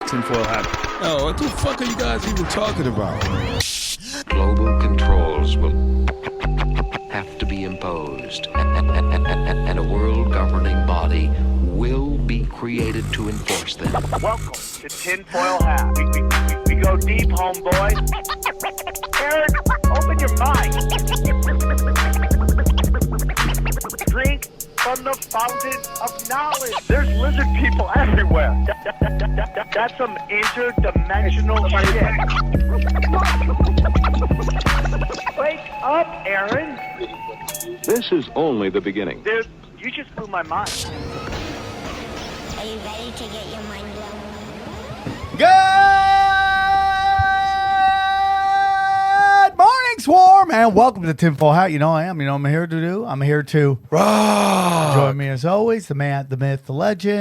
Tinfoil hat. Oh, what the fuck are you guys even talking about? Global controls will have to be imposed, and a world governing body will be created to enforce them. Welcome to Tinfoil Hat. We go deep, homeboy. Aaron, open your mind. Drink from the fountain of knowledge. There's lizard people everywhere. That's some interdimensional shit. Wake up, Aaron. This is only the beginning. Dude, you just blew my mind. Are you ready to get your mind blown? Good morning, Swarm, and welcome to Tinfoil Hat. You know I am. You know I'm here to do. I'm here to join me as always, the man, the myth, the legend,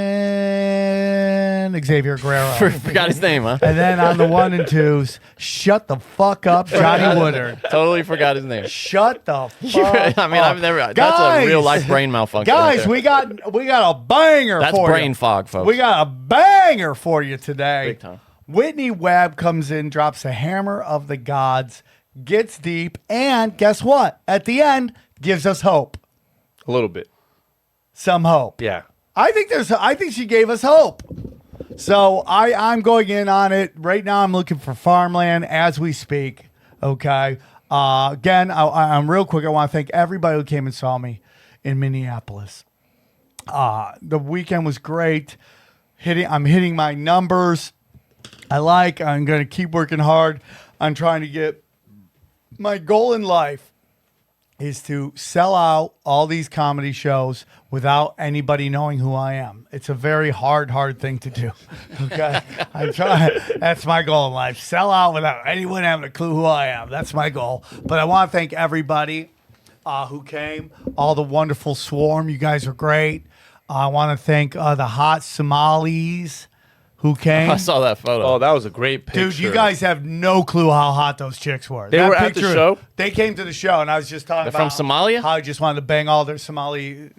Xavier Guerrero. Forgot his name, huh? And then on the 1 and 2s, shut the fuck up, Johnny Woodard. Totally forgot his name. Shut the fuck I mean, up. I've never. Guys, that's a real life brain malfunction. Guys, we got a banger That's for you. brain fog, folks. We got a banger for you today. Big time. Whitney Webb comes in, drops a hammer of the gods, gets deep, and guess what? At the end, gives us hope. A little bit. Some hope. Yeah. I think she gave us hope. So I'm going in on it. Right now I'm looking for farmland as we speak. Okay. Again, I'm real quick. I want to thank everybody who came and saw me in Minneapolis. The weekend was great. I'm hitting my numbers. I'm going to keep working hard on trying to get. My goal in life is to sell out all these comedy shows without anybody knowing who I am. It's a very hard thing to do. Okay. I'm trying. That's my goal in life. Sell out without anyone having a clue who I am. That's my goal. But I want to thank everybody who came, all the wonderful Swarm. You guys are great. I want to thank the hot Somalis who came. I saw that photo. Oh, that was a great picture. Dude, you guys have no clue how hot those chicks were. They were at the show? They came to the show, and I was just talking They're about from Somalia? how I just wanted to bang all their Somali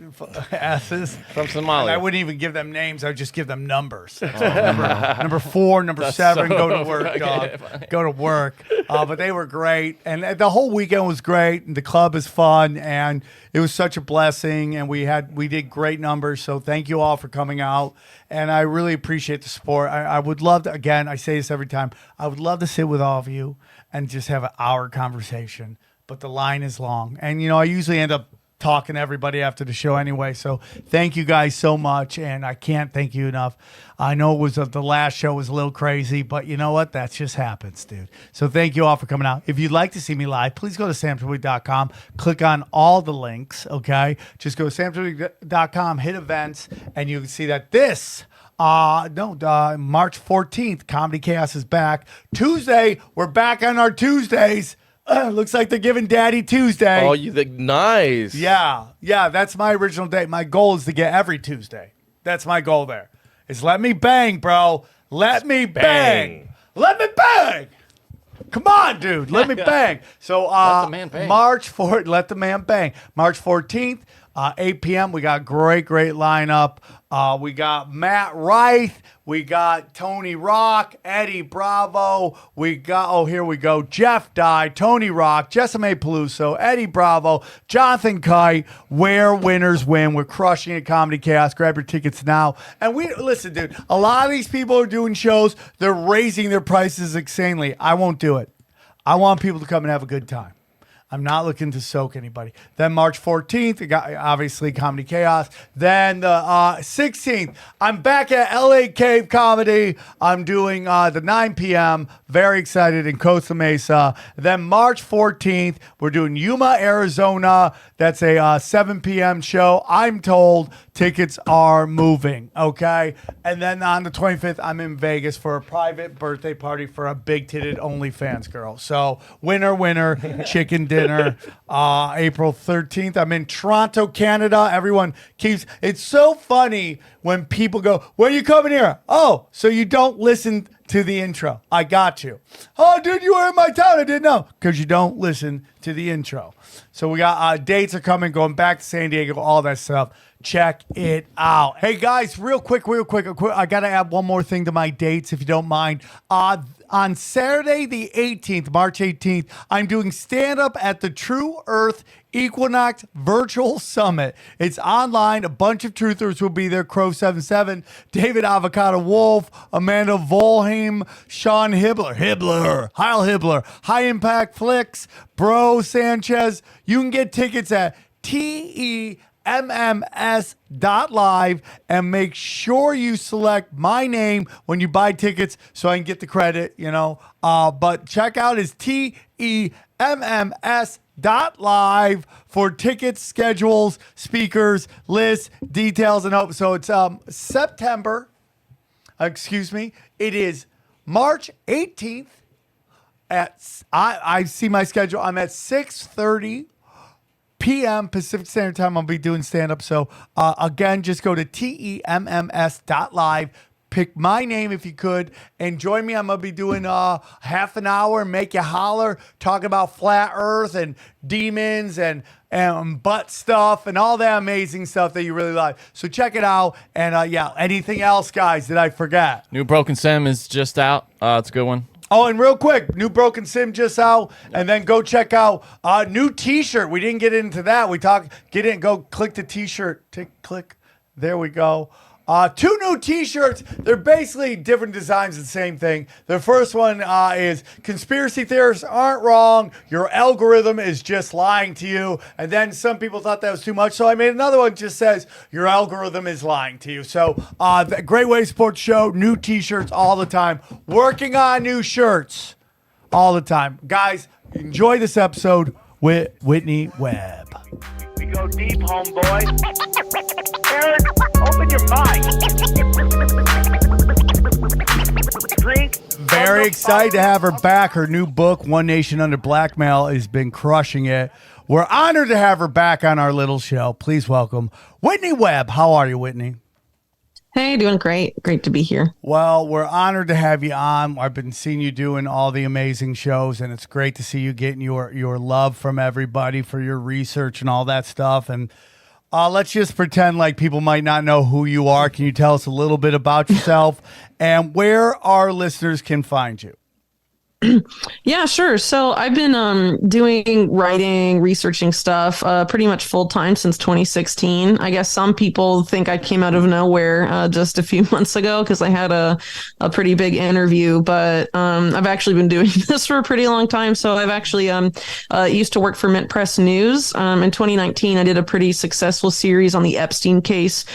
asses. From And Somalia. I wouldn't even give them names. I would just give them numbers. number 4, number 7, go to work, dog. Go to work. But they were great. And the whole weekend was great. And the club is fun. And it was such a blessing. And we did great numbers. So thank you all for coming out. And I really appreciate the support. I would love to, again, I say this every time, I would love to sit with all of you and just have an hour conversation. But the line is long. And, I usually end up talking to everybody after the show anyway. So thank you guys so much. And I can't thank you enough. I know it was the last show was a little crazy, but you know what? That just happens, dude. So thank you all for coming out. If you'd like to see me live, please go to samtweek.com. Click on all the links, okay? Just go to samtweek.com, hit events, and you can see that this March 14th, Comedy Chaos is back. Tuesday, we're back on our Tuesdays. Looks like they're giving Daddy Tuesday. Oh, nice. Yeah, that's my original date. My goal is to get every Tuesday. That's my goal there. Is let me bang, bro. Let me bang. Let me bang. Come on, dude. Let me bang. So Let the man bang. Let the man bang. March 14th, 8 p.m. We got great lineup. We got Matt Reith. We got Tony Rock, Eddie Bravo. We got, here we go, Jeff Dye, Tony Rock, Jessime Peluso, Eddie Bravo, Jonathan Kite. Where winners win. We're crushing it, Comedy Chaos. Grab your tickets now. And listen, dude, a lot of these people are doing shows. They're raising their prices insanely. I won't do it. I want people to come and have a good time. I'm not looking to soak anybody. Then March 14th, we got obviously Comedy Chaos. Then the 16th, I'm back at LA Cave Comedy. I'm doing the 9 p.m. Very excited in Costa Mesa. Then March 14th, we're doing Yuma, Arizona. That's a 7 p.m. show. I'm told tickets are moving, okay? And then on the 25th, I'm in Vegas for a private birthday party for a big-titted OnlyFans girl. So winner, chicken dinner. April 13th, I'm in Toronto, Canada. Everyone it's so funny when people go, when are you coming here? Oh, so you don't listen to the intro. I got you. Oh, dude, you were in my town. I didn't know. Because you don't listen to the intro. So we got dates are coming, going back to San Diego, all that stuff. check it out. Hey guys, real quick, I gotta add one more thing to my dates if you don't mind. On Saturday the 18th, March 18th, I'm doing stand-up at the True Earth Equinox Virtual Summit. It's online. A bunch of truthers will be there. Crow77, David Avocado Wolf, Amanda Volheim, Sean Heil Hibbler, High Impact Flicks, Bro Sanchez. You can get tickets at TEMMS.live and make sure you select my name when you buy tickets so I can get the credit, but check out his TEMMS.live for tickets, schedules, speakers, lists, details, and hope. So it's it is March 18th I see my schedule. I'm at 6:30 p.m. Pacific Standard Time. I'll be doing stand-up. So, again, just go to TEMMS.live. Pick my name if you could and join me. I'm going to be doing half an hour, make you holler, talking about flat earth and demons and butt stuff and all that amazing stuff that you really like. So check it out. And, anything else, guys, that I forgot? New Broken Sim is just out. It's a good one. Oh, and real quick, new Broken Sim just out, and then go check out new T-shirt. We didn't get into that. Go click the T-shirt. Click. There we go. 2 new T-shirts. They're basically different designs, the same thing. The first one is conspiracy theorists aren't wrong. Your algorithm is just lying to you. And then some people thought that was too much, so I made another one that just says your algorithm is lying to you. So great way to support the show. New T-shirts all the time. Working on new shirts all the time. Guys, enjoy this episode with Whitney Webb. We go deep, homeboy. Aaron, open your mind. Drink. Very excited to have her back. Her new book, One Nation Under Blackmail, has been crushing it. We're honored to have her back on our little show. Please welcome Whitney Webb. How are you, Whitney? Hey, doing great. Great to be here. Well, we're honored to have you on. I've been seeing you doing all the amazing shows, and it's great to see you getting your love from everybody for your research and all that stuff. And let's just pretend like people might not know who you are. Can you tell us a little bit about yourself and where our listeners can find you? Yeah, sure. So I've been doing writing, researching stuff pretty much full time since 2016. I guess some people think I came out of nowhere just a few months ago because I had a pretty big interview, but I've actually been doing this for a pretty long time. So I've actually used to work for Mint Press News. In 2019, I did a pretty successful series on the Epstein case,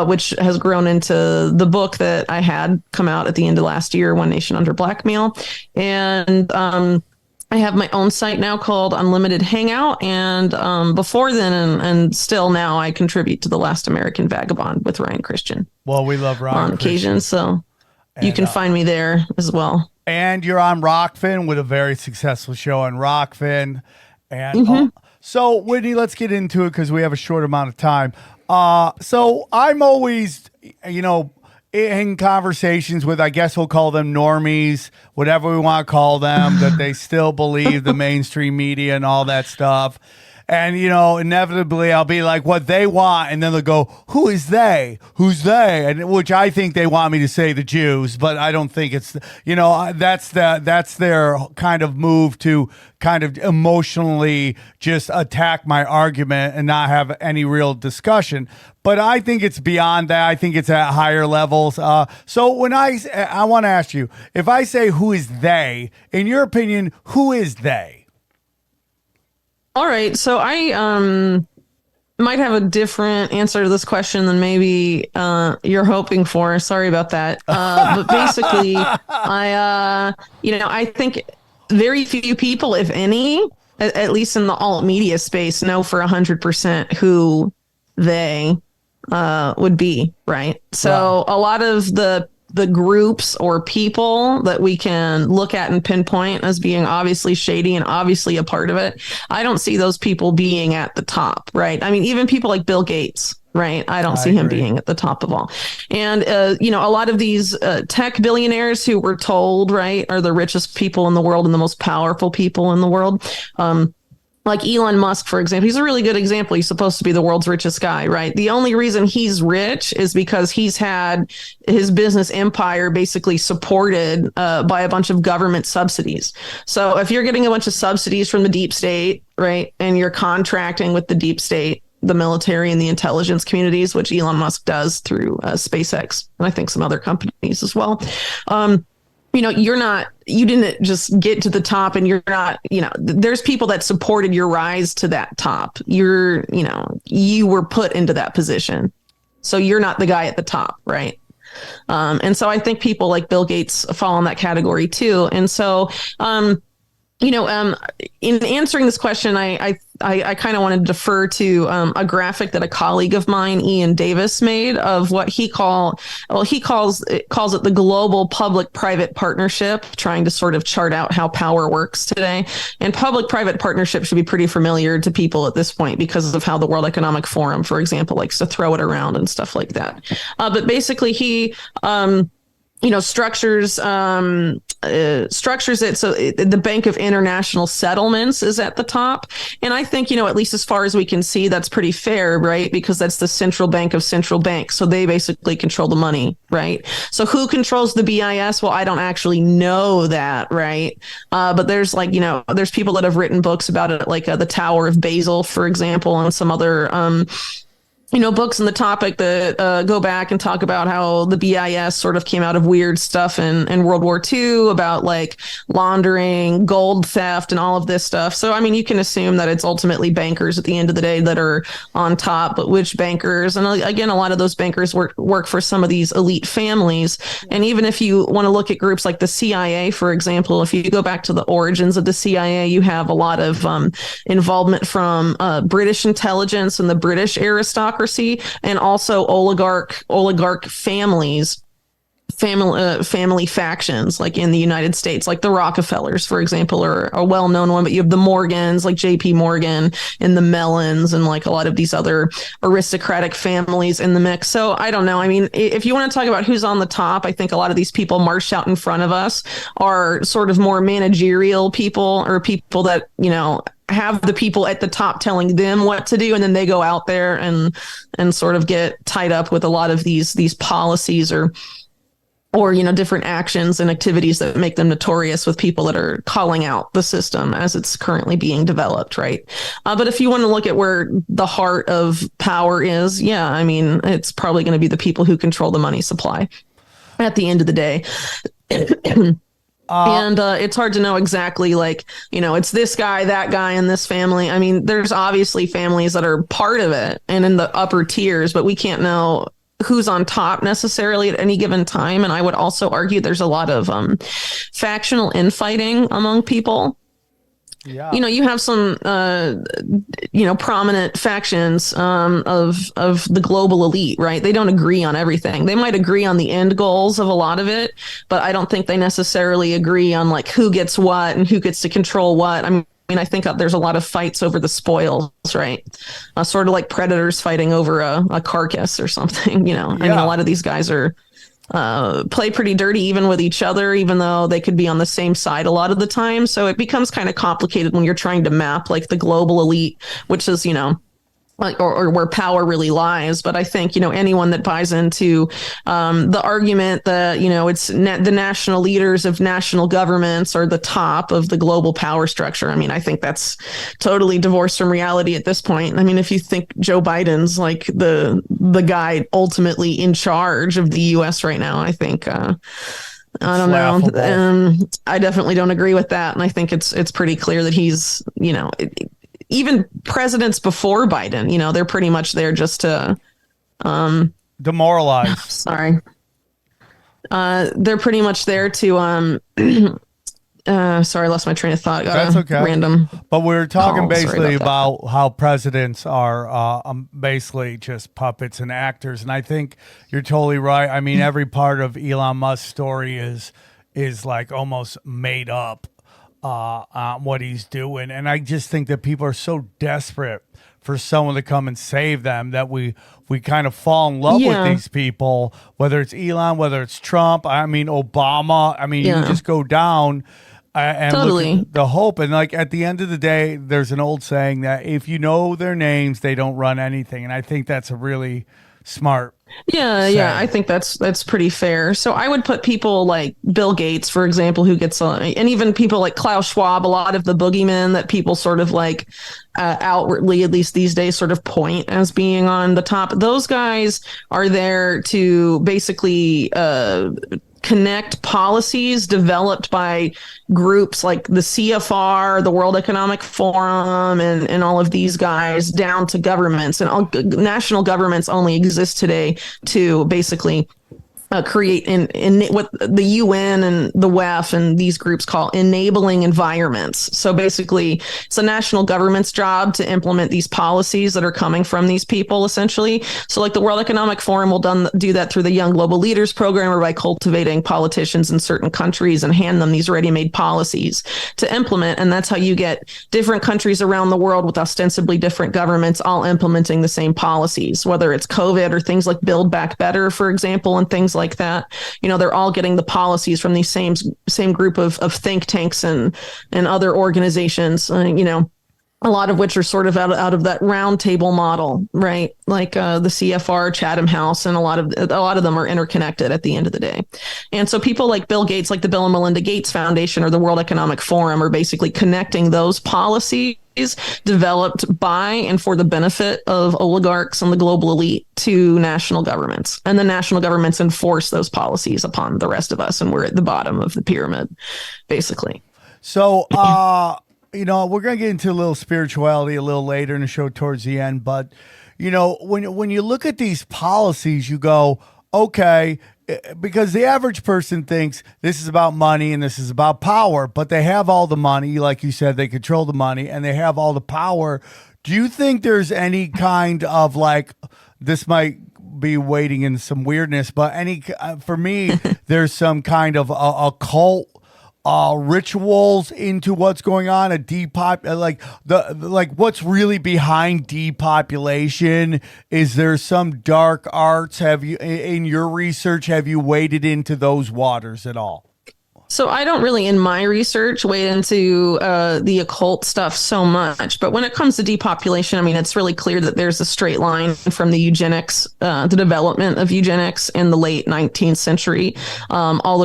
which has grown into the book that I had come out at the end of last year, One Nation Under Blackmail. And I have my own site now called Unlimited Hangout. And before then and still now, I contribute to The Last American Vagabond with Ryan Christian. Well, we love Ryan on occasion. So you can find me there as well. And you're on Rockfin with a very successful show on Rockfin. And so, Whitney, let's get into it because we have a short amount of time. So I'm always, in conversations with, I guess we'll call them normies, whatever we want to call them, that they still believe the mainstream media and all that stuff. And, inevitably I'll be like, what they want. And then they'll go, who is they? Who's they? And which I think they want me to say the Jews, but I don't think it's, that's their kind of move to kind of emotionally just attack my argument and not have any real discussion. But I think it's beyond that. I think it's at higher levels. So when I want to ask you, if I say who is they, in your opinion, who is they? All right. So I might have a different answer to this question than maybe you're hoping for. Sorry about that. But basically, I think very few people, if any, at least in the alt media space, know for 100% who they would be. Right. So a lot of the groups or people that we can look at and pinpoint as being obviously shady and obviously a part of it, I don't see those people being at the top, right? I mean, even people like Bill Gates, right? I don't see him being at the top of all. And, a lot of these tech billionaires who we're told, right, are the richest people in the world and the most powerful people in the world. like Elon Musk, for example, he's a really good example. He's supposed to be the world's richest guy, right? The only reason he's rich is because he's had his business empire basically supported by a bunch of government subsidies. So if you're getting a bunch of subsidies from the deep state, right, and you're contracting with the deep state, the military and the intelligence communities, which Elon Musk does through SpaceX, and I think some other companies as well. You didn't just get to the top, and you're not, there's people that supported your rise to that top. You were put into that position. So you're not the guy at the top, right? And so I think people like Bill Gates fall in that category too. And so, in answering this question, I kind of want to defer to a graphic that a colleague of mine, Ian Davis, made of what he calls it the global public-private partnership, trying to sort of chart out how power works today. And public-private partnership should be pretty familiar to people at this point because of how the World Economic Forum, for example, likes to throw it around and stuff like that. But basically, he structures it so the Bank of International Settlements is at the top. And I think, at least as far as we can see, that's pretty fair, right? Because that's the central bank of central banks. So they basically control the money, right? So who controls the BIS? Well, I don't actually know that, right? But there's there's people that have written books about it, like the Tower of Babel, for example, and some other books on the topic that go back and talk about how the BIS sort of came out of weird stuff in World War II about like laundering, gold theft, and all of this stuff. So, I mean, you can assume that it's ultimately bankers at the end of the day that are on top, but which bankers? And again, a lot of those bankers work for some of these elite families. And even if you want to look at groups like the CIA, for example, if you go back to the origins of the CIA, you have a lot of involvement from British intelligence and the British aristocracy, and also oligarch families, family factions, like in the United States, like the Rockefellers, for example, are a well-known one. But you have the Morgans, like J.P. Morgan, and the Mellons, and like a lot of these other aristocratic families in the mix. So I don't know. I mean, if you want to talk about who's on the top, I think a lot of these people marched out in front of us are sort of more managerial people, or people that, have the people at the top telling them what to do, and then they go out there and sort of get tied up with a lot of these policies or different actions and activities that make them notorious with people that are calling out the system as it's currently being developed, right? But if you want to look at where the heart of power is, I mean, it's probably going to be the people who control the money supply at the end of the day. And it's hard to know exactly, it's this guy, that guy, and this family. I mean, there's obviously families that are part of it and in the upper tiers, but we can't know who's on top necessarily at any given time. And I would also argue there's a lot of factional infighting among people. Yeah. You have some, prominent factions of the global elite, right? They don't agree on everything. They might agree on the end goals of a lot of it, but I don't think they necessarily agree on like who gets what and who gets to control what. I mean, I think there's a lot of fights over the spoils, right? Sort of like predators fighting over a carcass or something, I mean, a lot of these guys are play pretty dirty even with each other, even though they could be on the same side a lot of the time. So it becomes kind of complicated when you're trying to map like the global elite, which is, or where power really lies. But I think, anyone that buys into the argument that, it's the national leaders of national governments are the top of the global power structure. I mean, I think that's totally divorced from reality at this point. I mean, if you think Joe Biden's like the guy ultimately in charge of the U.S. right now, I think I don't know. I definitely don't agree with that. And I think it's pretty clear that he's, even presidents before Biden, they're pretty much there just to demoralize. Sorry. They're pretty much there to sorry, I lost my train of thought. That's okay. Random. But we're talking basically about how presidents are basically just puppets and actors. And I think you're totally right. I mean, every part of Elon Musk's story is like almost made up. What he's doing. And I just think that people are so desperate for someone to come and save them that we kind of fall in love with these people, whether it's Elon, whether it's Trump, I mean, Obama. I mean, you just go down And Totally. look at the hope. And like at the end of the day, there's an old saying that if you know their names, they don't run anything. And I think that's a really smart. Yeah, I think that's pretty fair. So I would put people like Bill Gates, for example, who gets and even people like Klaus Schwab, a lot of the boogeymen that people sort of like outwardly, at least these days, sort of point as being on the top. Those guys are there to basically connect policies developed by groups like the CFR, the World Economic Forum, and all of these guys down to governments. And all national governments only exist today to basically create in what the UN and the WEF and these groups call enabling environments. So basically, it's a national government's job to implement these policies that are coming from these people, essentially. So like the World Economic Forum will do that through the Young Global Leaders program, or by cultivating politicians in certain countries and hand them these ready-made policies to implement. And that's how you get different countries around the world with ostensibly different governments all implementing the same policies, whether it's COVID or things like Build Back Better, for example, and things like that. You know, they're all getting the policies from these same group of think tanks and other organizations, you know, a lot of which are sort of out of that round table model, right? Like the CFR, Chatham House, and a lot of them are interconnected at the end of the day. And so people like Bill Gates, like the Bill and Melinda Gates Foundation or the World Economic Forum, are basically connecting those policies developed by and for the benefit of oligarchs and the global elite to national governments. And the national governments enforce those policies upon the rest of us. And we're at the bottom of the pyramid, basically. So, you know, we're going to get into a little spirituality a little later in the show towards the end. But, you know, when you look at these policies, you go, okay, because the average person thinks this is about money and this is about power, but they have all the money. Like you said, they control the money and they have all the power. Do you think there's any kind of like, this might be wading in some weirdness, but for me, there's some kind of a cult rituals into what's going on, like what's really behind depopulation? Is there some dark arts? Have you, in your research, have you waded into those waters at all? So I don't really, in my research, wade into the occult stuff so much. But when it comes to depopulation, I mean, it's really clear that there's a straight line from the eugenics, the development of eugenics in the late 19th century, all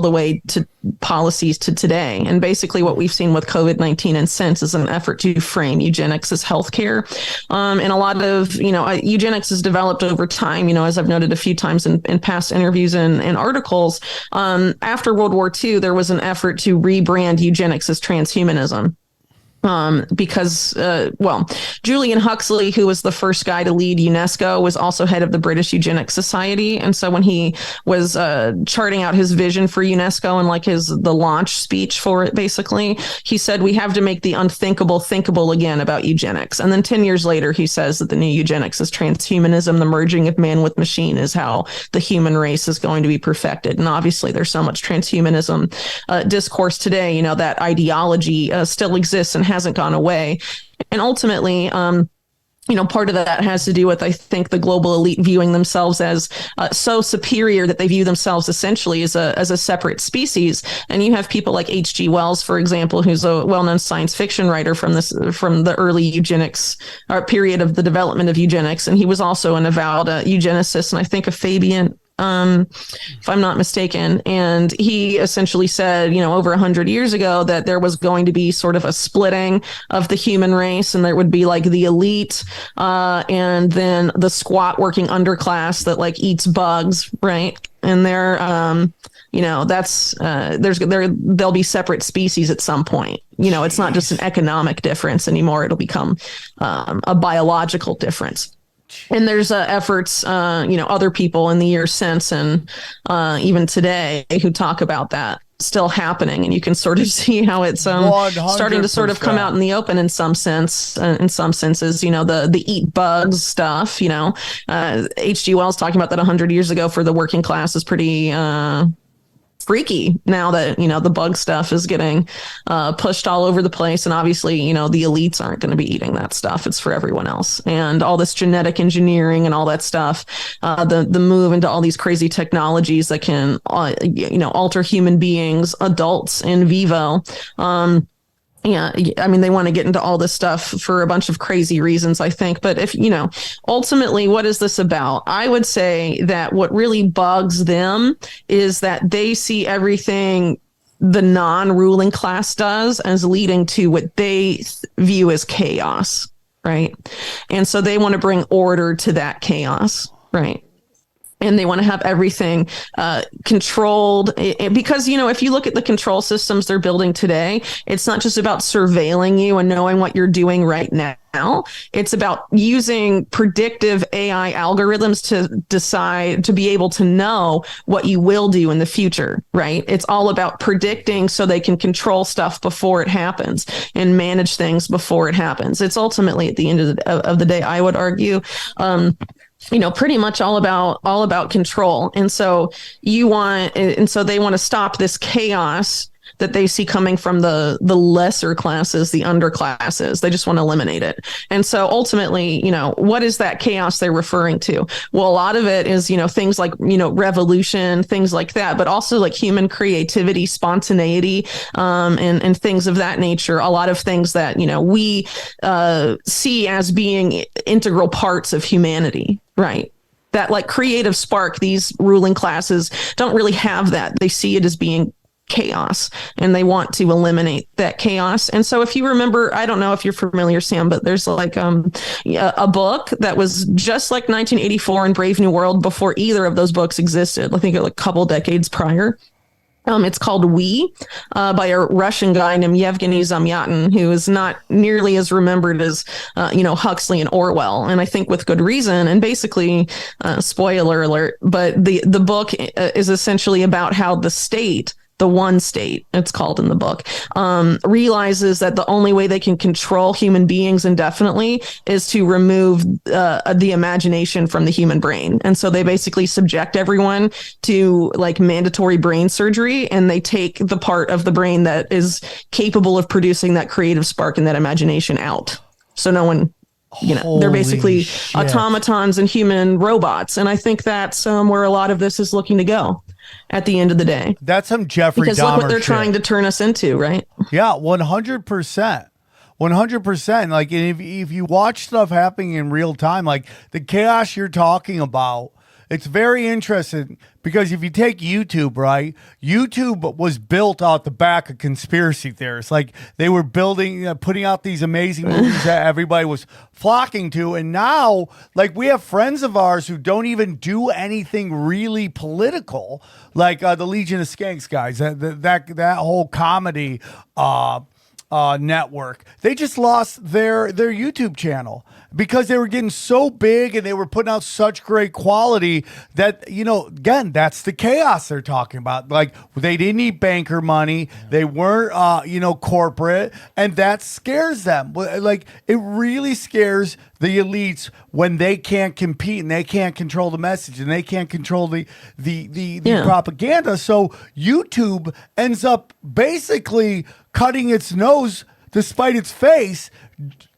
the way to policies to today. And basically what we've seen with COVID-19 and since is an effort to frame eugenics as healthcare. And a lot of, you know, eugenics has developed over time, you know, as I've noted a few times in past interviews and articles. After World War II, there was an effort to rebrand eugenics as transhumanism. Because Julian Huxley, who was the first guy to lead UNESCO, was also head of the British Eugenics Society. And so when he was charting out his vision for UNESCO and like the launch speech for it, basically, he said, we have to make the unthinkable thinkable again about eugenics. And then 10 years later, he says that the new eugenics is transhumanism. The merging of man with machine is how the human race is going to be perfected. And obviously, there's so much transhumanism discourse today, you know, that ideology still exists and hasn't gone away. And ultimately, you know, part of that has to do with, I think, the global elite viewing themselves as so superior that they view themselves essentially as a separate species. And you have people like H.G. Wells, for example, who's a well-known science fiction writer from the early eugenics period of the development of eugenics. And he was also an avowed eugenicist, and I think a Fabian, if I'm not mistaken. And he essentially said, you know, over 100 years ago that there was going to be sort of a splitting of the human race, and there would be like the elite and then the squat working underclass that like eats bugs, right? And they're, you know, that's there'll be separate species at some point. You know, it's not just an economic difference anymore. It'll become a biological difference. And there's efforts, you know, other people in the years since and even today who talk about that still happening. And you can sort of see how it's starting to sort of come out in the open in some sense, in some senses, you know, the eat bugs stuff, you know, H.G. Wells talking about that 100 years ago for the working class is pretty freaky now that, you know, the bug stuff is getting pushed all over the place. And obviously, you know, the elites aren't going to be eating that stuff. It's for everyone else. And all this genetic engineering and all that stuff, the move into all these crazy technologies that can, you know, alter human beings, adults in vivo. Yeah, I mean, they want to get into all this stuff for a bunch of crazy reasons, I think. But if, you know, ultimately, what is this about? I would say that what really bugs them is that they see everything the non-ruling class does as leading to what they view as chaos, right? And so they want to bring order to that chaos, right? And they want to have everything controlled because, you know, if you look at the control systems they're building today, it's not just about surveilling you and knowing what you're doing right now. It's about using predictive AI algorithms to decide, to be able to know what you will do in the future, right? It's all about predicting so they can control stuff before it happens and manage things before it happens. It's ultimately, at the end of the day, I would argue, you know, pretty much all about control. And so they want to stop this chaos that they see coming from the lesser classes, the underclasses. They just want to eliminate it. And so ultimately, you know, what is that chaos they're referring to? Well, a lot of it is, you know, things like, you know, revolution, things like that, but also like human creativity, spontaneity, and things of that nature. A lot of things that, you know, we see as being integral parts of humanity, right? That like creative spark, these ruling classes don't really have that. They see it as being chaos, and they want to eliminate that chaos. And so if you remember, I don't know if you're familiar, Sam, but there's like a book that was just like 1984 and Brave New World before either of those books existed. I think a couple decades prior. It's called We by a Russian guy named Yevgeny Zamyatin, who is not nearly as remembered as, you know, Huxley and Orwell. And I think with good reason. And basically, spoiler alert, but the book is essentially about how the state, the one state, it's called in the book, realizes that the only way they can control human beings indefinitely is to remove the imagination from the human brain. And so they basically subject everyone to like mandatory brain surgery, and they take the part of the brain that is capable of producing that creative spark and that imagination out. So no one, you know, they're basically automatons and human robots. And I think that's where a lot of this is looking to go at the end of the day. That's some Jeffrey Dahmer because look what they're shit. trying to turn us into, right? Yeah, 100%. 100%. Like, if you watch stuff happening in real time, like the chaos you're talking about, it's very interesting because if you take YouTube, right, YouTube was built out the back of conspiracy theorists. Like they were building, putting out these amazing movies that everybody was flocking to. And now, like, we have friends of ours who don't even do anything really political, like the Legion of Skanks guys, that whole comedy network. They just lost their YouTube channel because they were getting so big and they were putting out such great quality that, you know, again, that's the chaos they're talking about. Like, they didn't need banker money. They weren't, you know, corporate, and that scares them. Like, it really scares the elites when they can't compete and they can't control the message and they can't control the propaganda. So YouTube ends up basically cutting its nose despite its face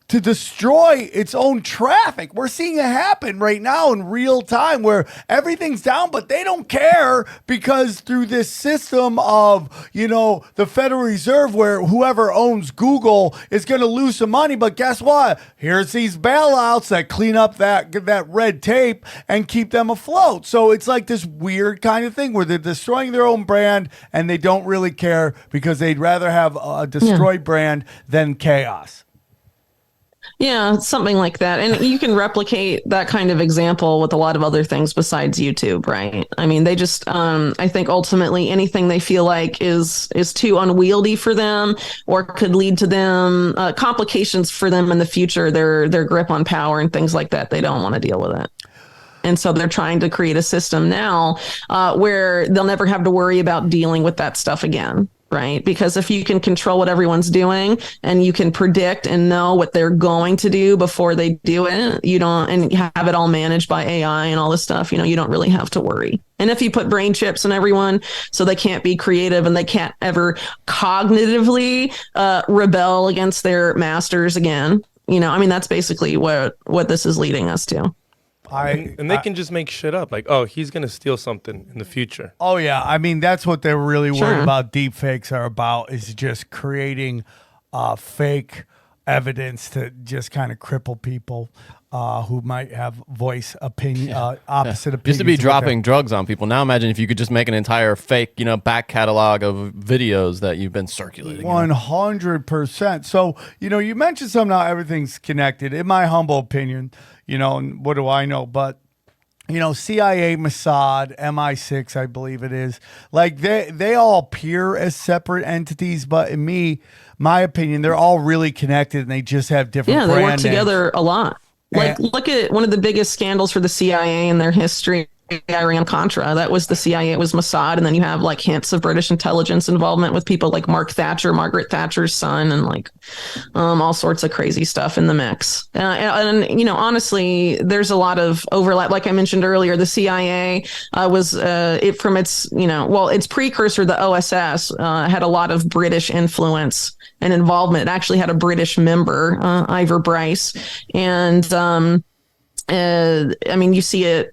to destroy its own traffic. We're seeing it happen right now in real time where everything's down, but they don't care because through this system of, you know, the Federal Reserve, where whoever owns Google is going to lose some money. But guess what? Here's these bailouts that clean up that red tape and keep them afloat. So it's like this weird kind of thing where they're destroying their own brand and they don't really care because they'd rather have a destroyed brand than chaos. Yeah, something like that. And you can replicate that kind of example with a lot of other things besides YouTube, right? I mean, they just, I think ultimately anything they feel like is too unwieldy for them or could lead to them complications for them in the future, their grip on power and things like that, they don't want to deal with it. And so they're trying to create a system now where they'll never have to worry about dealing with that stuff again. right? Because if you can control what everyone's doing and you can predict and know what they're going to do before they do it, you don't, and have it all managed by AI and all this stuff, you don't really have to worry. And if you put brain chips in everyone so they can't be creative and they can't ever cognitively rebel against their masters again, that's basically what this is leading us to. And they can just make shit up, like, oh, he's gonna steal something in the future. Oh yeah, I mean that's what they're really worried about. Deep fakes are about is just creating fake evidence to just kind of cripple people who might have opposite opinions. Used to be dropping drugs on people. Now imagine if you could just make an entire fake, back catalog of videos that you've been circulating. 100%. So you mentioned something how everything's connected. In my humble opinion. And what do I know? But, CIA, Mossad, MI6, I believe it is. Like, they all appear as separate entities, but in my opinion, they're all really connected, and they just have different brand they work names. together a lot. Like, look at one of the biggest scandals for the CIA in their history. Iran-Contra. That was the CIA. It was Mossad. And then you have like hints of British intelligence involvement with people like Margaret Thatcher's son, and like all sorts of crazy stuff in the mix. And honestly, there's a lot of overlap. Like I mentioned earlier, the CIA was from its, its precursor, the OSS, had a lot of British influence and involvement. It actually had a British member, Ivor Bryce. And, you see it,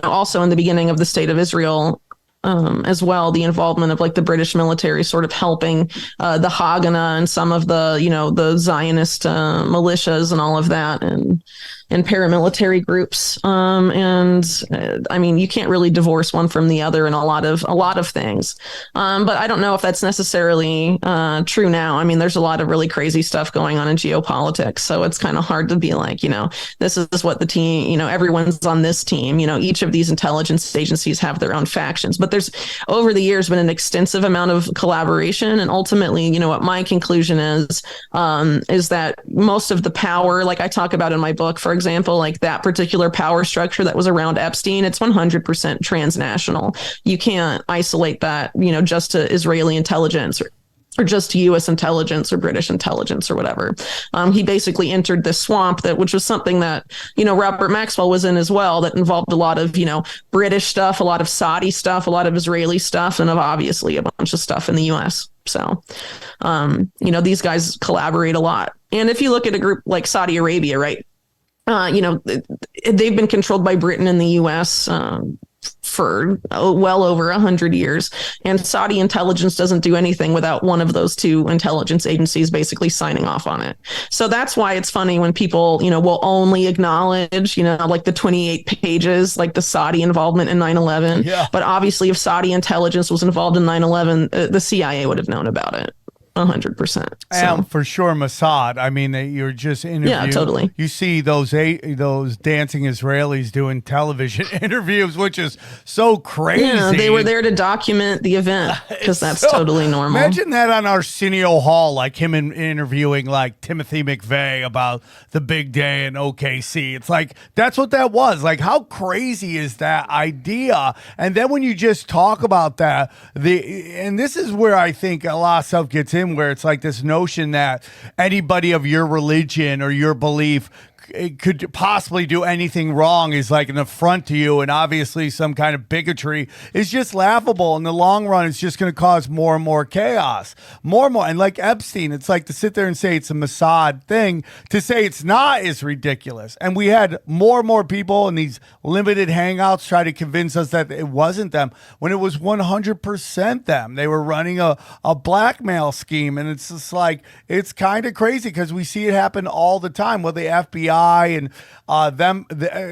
also in the beginning of the State of Israel as well, the involvement of like the British military sort of helping the Haganah and some of the, the Zionist militias and all of that, and paramilitary groups. You can't really divorce one from the other in a lot of things. But I don't know if that's necessarily true now. There's a lot of really crazy stuff going on in geopolitics. So it's kind of hard to be like, this is what the team, everyone's on this team. Each of these intelligence agencies have their own factions. But there's over the years been an extensive amount of collaboration. And ultimately, what my conclusion is that most of the power, like I talk about in my book, for example, like that particular power structure that was around Epstein, it's 100% transnational. You can't isolate that, just to Israeli intelligence or just to U.S. intelligence or British intelligence or whatever. He basically entered this swamp which was something that, Robert Maxwell was in as well, that involved a lot of, British stuff, a lot of Saudi stuff, a lot of Israeli stuff, and obviously a bunch of stuff in the U.S. So, these guys collaborate a lot. And if you look at a group like Saudi Arabia, right? They've been controlled by Britain and the U.S. For well over 100 years. And Saudi intelligence doesn't do anything without one of those two intelligence agencies basically signing off on it. So that's why it's funny when people, will only acknowledge, like the 28 pages, like the Saudi involvement in 9/11. Yeah. But obviously if Saudi intelligence was involved in 9/11, the CIA would have known about it. 100%. And for sure, Mossad. You're just interviewing. Yeah, totally. You see those dancing Israelis doing television interviews, which is so crazy. Yeah, they were there to document the event because that's totally normal. Imagine that on Arsenio Hall, like him interviewing like Timothy McVeigh about the big day in OKC. It's like that's what that was. Like, how crazy is that idea? And then when you just talk about that, and this is where I think a lot of stuff gets in. Where it's like this notion that anybody of your religion or your belief could possibly do anything wrong is like an affront to you, and obviously some kind of bigotry is just laughable. In the long run, it's just going to cause more and more chaos, more and more. And like Epstein, it's like to sit there and say it's a Mossad thing, to say it's not is ridiculous. And we had more and more people in these limited hangouts try to convince us that it wasn't them when it was 100% them. They were running a blackmail scheme, and it's just like, it's kind of crazy because we see it happen all the time. Well, the FBI and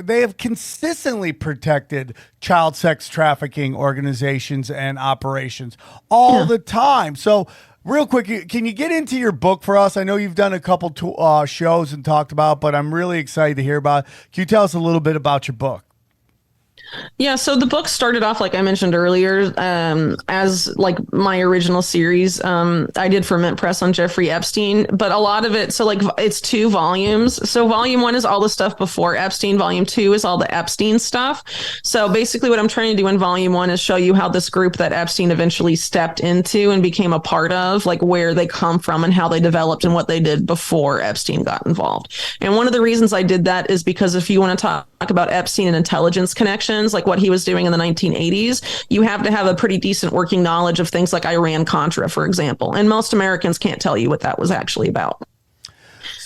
they have consistently protected child sex trafficking organizations and operations all the time. So real quick, can you get into your book for us? I know you've done a couple shows and talked about, but I'm really excited to hear about it. Can you tell us a little bit about your book? Yeah, so the book started off, like I mentioned earlier, as like my original series I did for Mint Press on Jeffrey Epstein, but a lot of it, so like it's 2 volumes. So volume 1 is all the stuff before Epstein, volume 2 is all the Epstein stuff. So basically what I'm trying to do in volume 1 is show you how this group that Epstein eventually stepped into and became a part of, like where they come from and how they developed and what they did before Epstein got involved. And one of the reasons I did that is because if you want to talk about Epstein and intelligence connections, like what he was doing in the 1980s, you have to have a pretty decent working knowledge of things like Iran-Contra, for example. And most Americans can't tell you what that was actually about.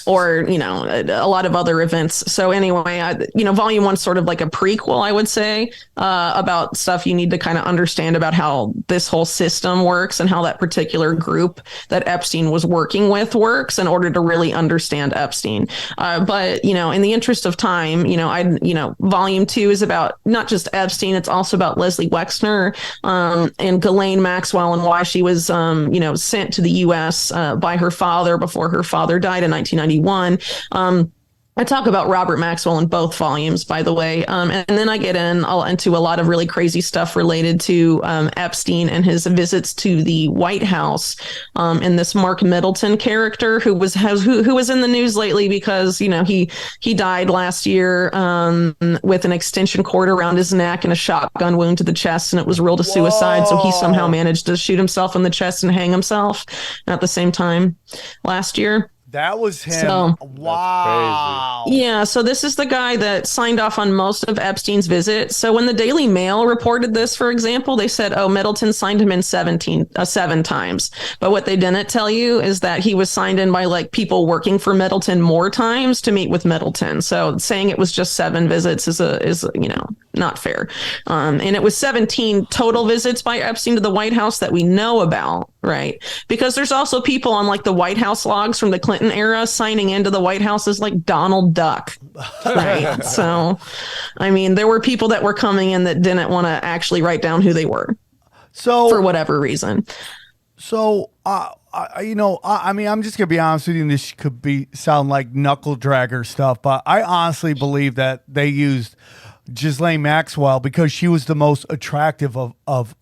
Or, you know, a lot of other events. So anyway, volume 1's sort of like a prequel, I would say, about stuff you need to kind of understand about how this whole system works and how that particular group that Epstein was working with works in order to really understand Epstein. But, you know, in the interest of time, volume 2 is about not just Epstein, it's also about Leslie Wexner and Ghislaine Maxwell and why she was, sent to the U.S. By her father before her father died in 1991. I talk about Robert Maxwell in both volumes, by the way. And then I get into a lot of really crazy stuff related to Epstein and his visits to the White House, and this Mark Middleton character who was in the news lately because, you know, he died last year with an extension cord around his neck and a shotgun wound to the chest, and it was ruled a suicide. So he somehow managed to shoot himself in the chest and hang himself at the same time last year. That was him. So, wow. Yeah, so this is the guy that signed off on most of Epstein's visits. So when the Daily Mail reported this, for example, they said, Middleton signed him in 7 times. But what they didn't tell you is that he was signed in by like people working for Middleton more times to meet with Middleton. So saying it was just 7 visits is not fair. And it was 17 total visits by Epstein to the White House that we know about, right? Because there's also people on like the White House logs from the Clinton era signing into the White House as like Donald Duck, right? So, I mean, there were people that were coming in that didn't want to actually write down who they were, so for whatever reason. So, I'm just gonna be honest with you, and this could sound like knuckle dragger stuff, but I honestly believe that they used Ghislaine Maxwell because she was the most attractive of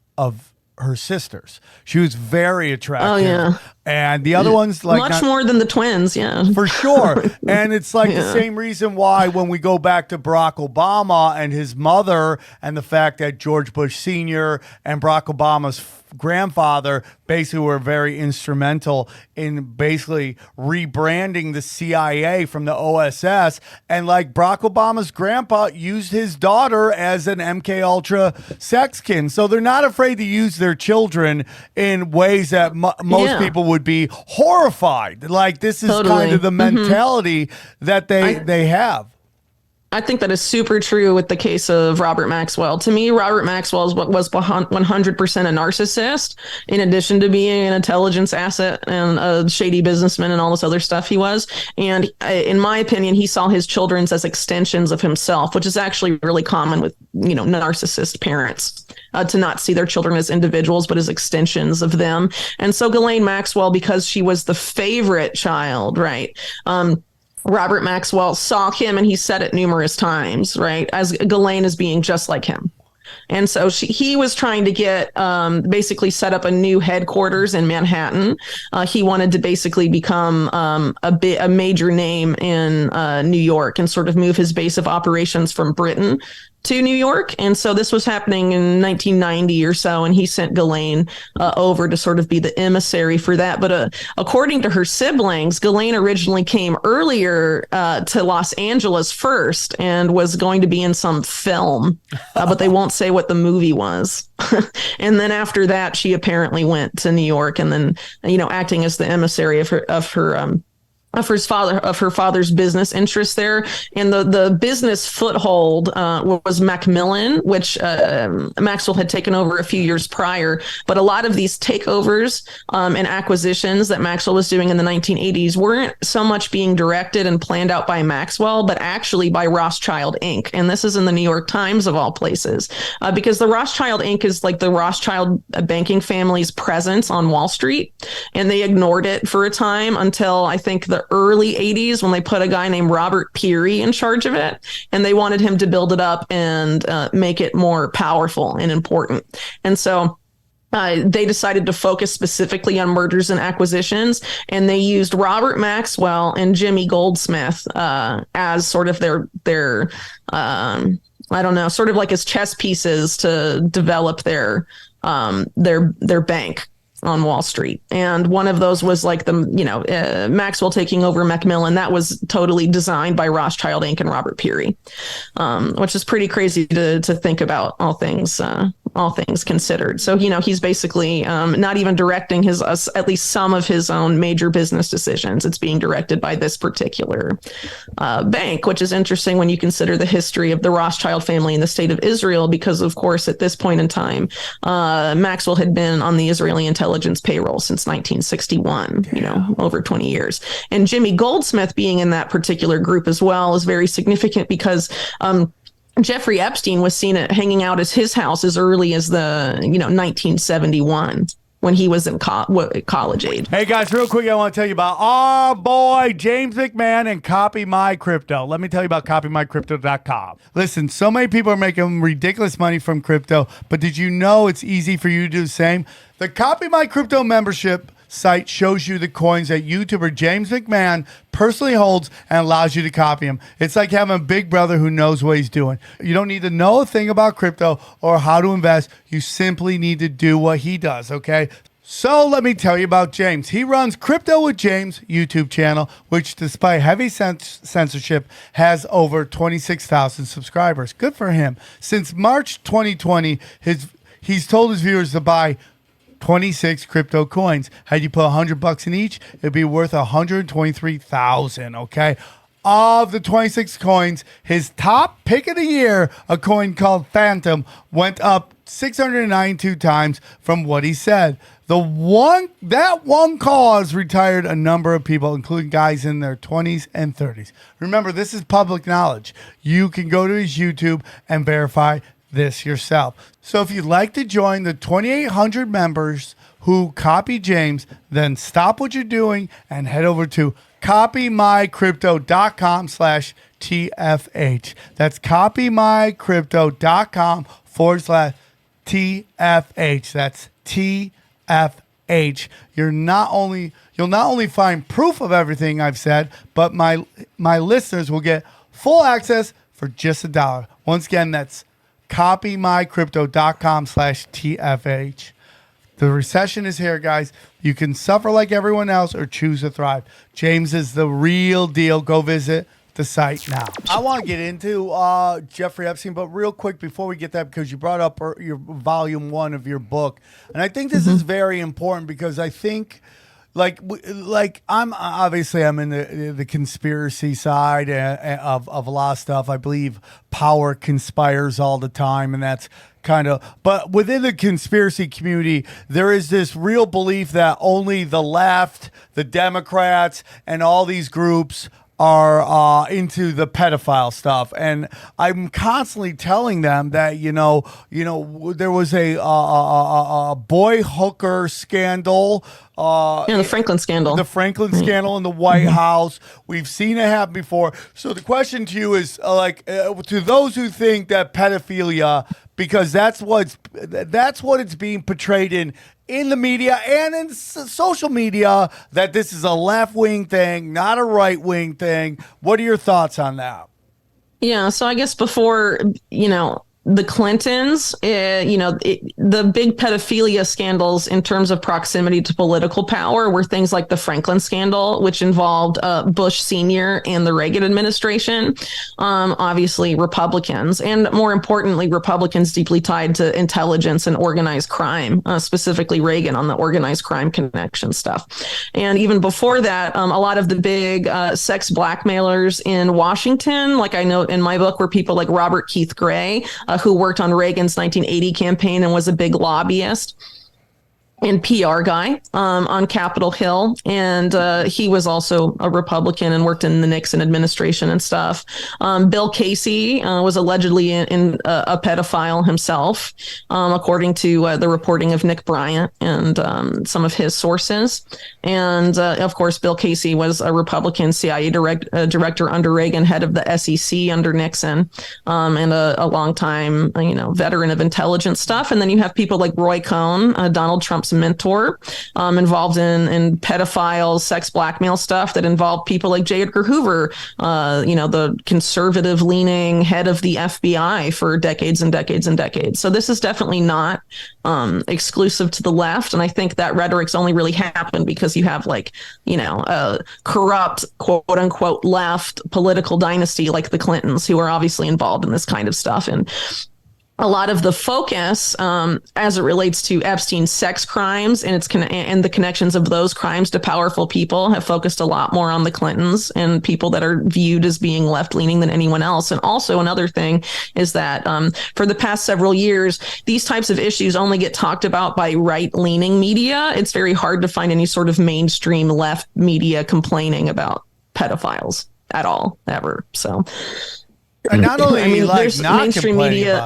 her sisters. She was very attractive. Oh, yeah. And the other ones, like, much more than the twins, yeah. For sure. And it's like the same reason why when we go back to Barack Obama and his mother and the fact that George Bush Sr. and Barack Obama's grandfather basically were very instrumental in basically rebranding the CIA from the OSS. And like Barack Obama's grandpa used his daughter as an MK Ultra sexkin. So they're not afraid to use their children in ways that most people would be horrified. Like this is kind of the mentality that they have. I think that is super true with the case of Robert Maxwell. To me, Robert Maxwell was 100% a narcissist, in addition to being an intelligence asset and a shady businessman and all this other stuff he was. And in my opinion, he saw his children as extensions of himself, which is actually really common with, narcissist parents, to not see their children as individuals, but as extensions of them. And so Ghislaine Maxwell, because she was the favorite child, right? Robert Maxwell saw him, and he said it numerous times, right, as Ghislaine as being just like him. And so he was trying to get basically set up a new headquarters in Manhattan. He wanted to basically become a major name in New York and sort of move his base of operations from Britain to New York. And so this was happening in 1990 or so, and he sent Ghislaine over to sort of be the emissary for that. But according to her siblings, Ghislaine originally came earlier to Los Angeles first and was going to be in some film, but they won't say what the movie was. And then after that, she apparently went to New York, and then, acting as the emissary of her father's business interests there. And the business foothold was Macmillan, which Maxwell had taken over a few years prior. But a lot of these takeovers and acquisitions that Maxwell was doing in the 1980s weren't so much being directed and planned out by Maxwell, but actually by Rothschild Inc. And this is in the New York Times of all places, because the Rothschild Inc. is like the Rothschild banking family's presence on Wall Street. And they ignored it for a time until I think the the early 80s when they put a guy named Robert Peary in charge of it, and they wanted him to build it up and make it more powerful and important. And so they decided to focus specifically on mergers and acquisitions, and they used Robert Maxwell and Jimmy Goldsmith as sort of their I don't know, sort of like as chess pieces to develop their bank on Wall Street. And one of those was like Maxwell taking over Macmillan. That was totally designed by Rothschild Inc. and Robert Peary, which is pretty crazy to think about, all things considered. So, he's basically not even directing at least some of his own major business decisions. It's being directed by this particular bank, which is interesting when you consider the history of the Rothschild family in the state of Israel, because of course, at this point in time, Maxwell had been on the Israeli intelligence payroll since 1961, over 20 years. And Jimmy Goldsmith being in that particular group as well is very significant because Jeffrey Epstein was seen hanging out at his house as early as the 1971 when he was in college age. Hey guys, real quick, I want to tell you about our boy James McMahon and Copy My Crypto. Let me tell you about CopyMyCrypto.com. Listen, so many people are making ridiculous money from crypto, but did you know it's easy for you to do the same? The Copy My Crypto membership site shows you the coins that YouTuber James McMahon personally holds and allows you to copy him. It's like having a big brother who knows what he's doing. You don't need to know a thing about crypto or how to invest. You simply need to do what he does, okay? So let me tell you about James. He runs Crypto with James YouTube channel, which despite heavy censorship has over 26,000 subscribers. Good for him. Since March 2020, he's told his viewers to buy 26 crypto coins. Had you put $100 in each, it'd be worth 123,000. Okay. Of the 26 coins, his top pick of the year, a coin called Phantom, went up 692 times from what he said. That one cause retired a number of people, including guys in their 20s and 30s. Remember, this is public knowledge. You can go to his YouTube and verify this yourself. So if you'd like to join the 2,800 members who copy James, then stop what you're doing and head over to copymycrypto.com/TFH. That's copymycrypto.com/TFH. That's TFH. You'll not only find proof of everything I've said, but my listeners will get full access for just $1. Once again, that's copymycrypto.com/TFH. The recession is here, guys. You can suffer like everyone else or choose to thrive. James is the real deal. Go visit the site now. I want to get into Jeffrey Epstein, but real quick before we get that, because you brought up your volume 1 of your book, and I think this is very important because I think like I'm in the conspiracy side of a lot of stuff. I believe power conspires all the time, and that's but within the conspiracy community, there is this real belief that only the left, the Democrats, and all these groups are into the pedophile stuff, and I'm constantly telling them that there was a boy hooker scandal. The Franklin scandal. The Franklin scandal in the White House. We've seen it happen before. So the question to you is, to those who think that pedophilia, because that's what it's being portrayed in the media and in social media, that this is a left-wing thing, not a right-wing thing. What are your thoughts on that? Yeah, so I guess before, the Clintons, the big pedophilia scandals in terms of proximity to political power were things like the Franklin scandal, which involved Bush Sr. and the Reagan administration, obviously Republicans, and more importantly, Republicans deeply tied to intelligence and organized crime, specifically Reagan on the organized crime connection stuff. And even before that, a lot of the big sex blackmailers in Washington, like I note in my book, were people like Robert Keith Gray, who worked on Reagan's 1980 campaign and was a big lobbyist. and PR guy on Capitol Hill. And he was also a Republican and worked in the Nixon administration and stuff. Bill Casey was allegedly a pedophile himself, according to the reporting of Nick Bryant and some of his sources. And of course, Bill Casey was a Republican CIA director under Reagan, head of the SEC under Nixon, and a longtime, veteran of intelligence stuff. And then you have people like Roy Cohn, Donald Trump's mentor, involved in pedophiles, sex blackmail stuff that involved people like J. Edgar Hoover, the conservative leaning head of the FBI for decades and decades and decades. So this is definitely not exclusive to the left. And I think that retoric's only really happened because you have a corrupt, quote unquote, left political dynasty like the Clintons, who are obviously involved in this kind of stuff. And a lot of the focus, as it relates to Epstein's sex crimes and and the connections of those crimes to powerful people, have focused a lot more on the Clintons and people that are viewed as being left-leaning than anyone else. And also another thing is that for the past several years, these types of issues only get talked about by right-leaning media. It's very hard to find any sort of mainstream left media complaining about pedophiles at all, ever. So. And not only there's not mainstream media.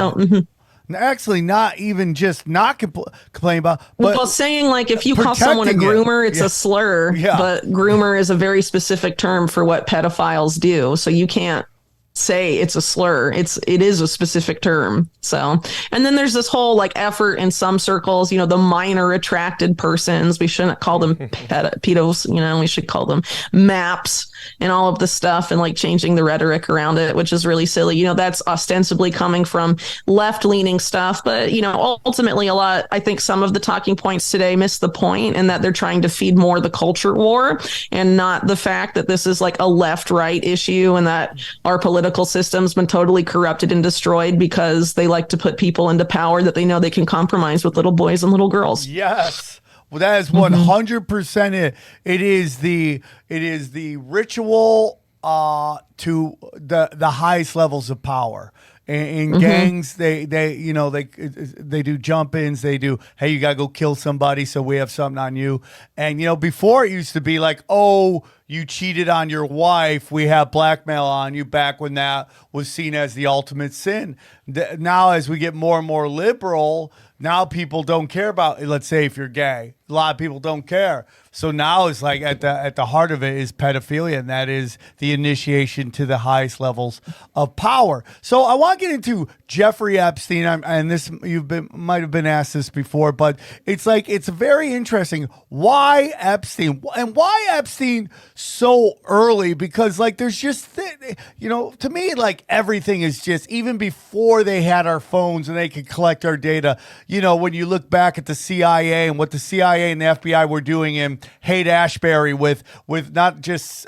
Actually, not even just not complain about, but saying if you call someone a groomer, it's a slur. Yeah. But groomer is a very specific term for what pedophiles do. So you can't say it's a slur. It is a specific term. So, and then there's this whole effort in some circles, the minor attracted persons. We shouldn't call them pedos. We should call them MAPs and all of the stuff, and changing the rhetoric around it, which is really silly. That's ostensibly coming from left-leaning stuff, but ultimately I think some of the talking points today miss the point, and that they're trying to feed more the culture war and not the fact that this is a left-right issue, and that our political system's been totally corrupted and destroyed because they like to put people into power that they know they can compromise with little boys and little girls. Yes. Well, that is 100% it. It is the ritual to the highest levels of power. In gangs, they do jump-ins. They do, hey, you gotta go kill somebody, so we have something on you. And before it used to be oh, you cheated on your wife, we have blackmail on you, back when that was seen as the ultimate sin. Now, as we get more and more liberal, now people don't care about, let's say, if you're gay. A lot of people don't care. So now it's at the heart of it is pedophilia, and that is the initiation to the highest levels of power. So I want to get into Jeffrey Epstein, and this might have been asked this before, but it's very interesting. Why Epstein, and why Epstein so early? Because there's just to me everything is just, even before they had our phones and they could collect our data. When you look back at the CIA and what the CIA and the FBI were doing in Haight-Ashbury with not just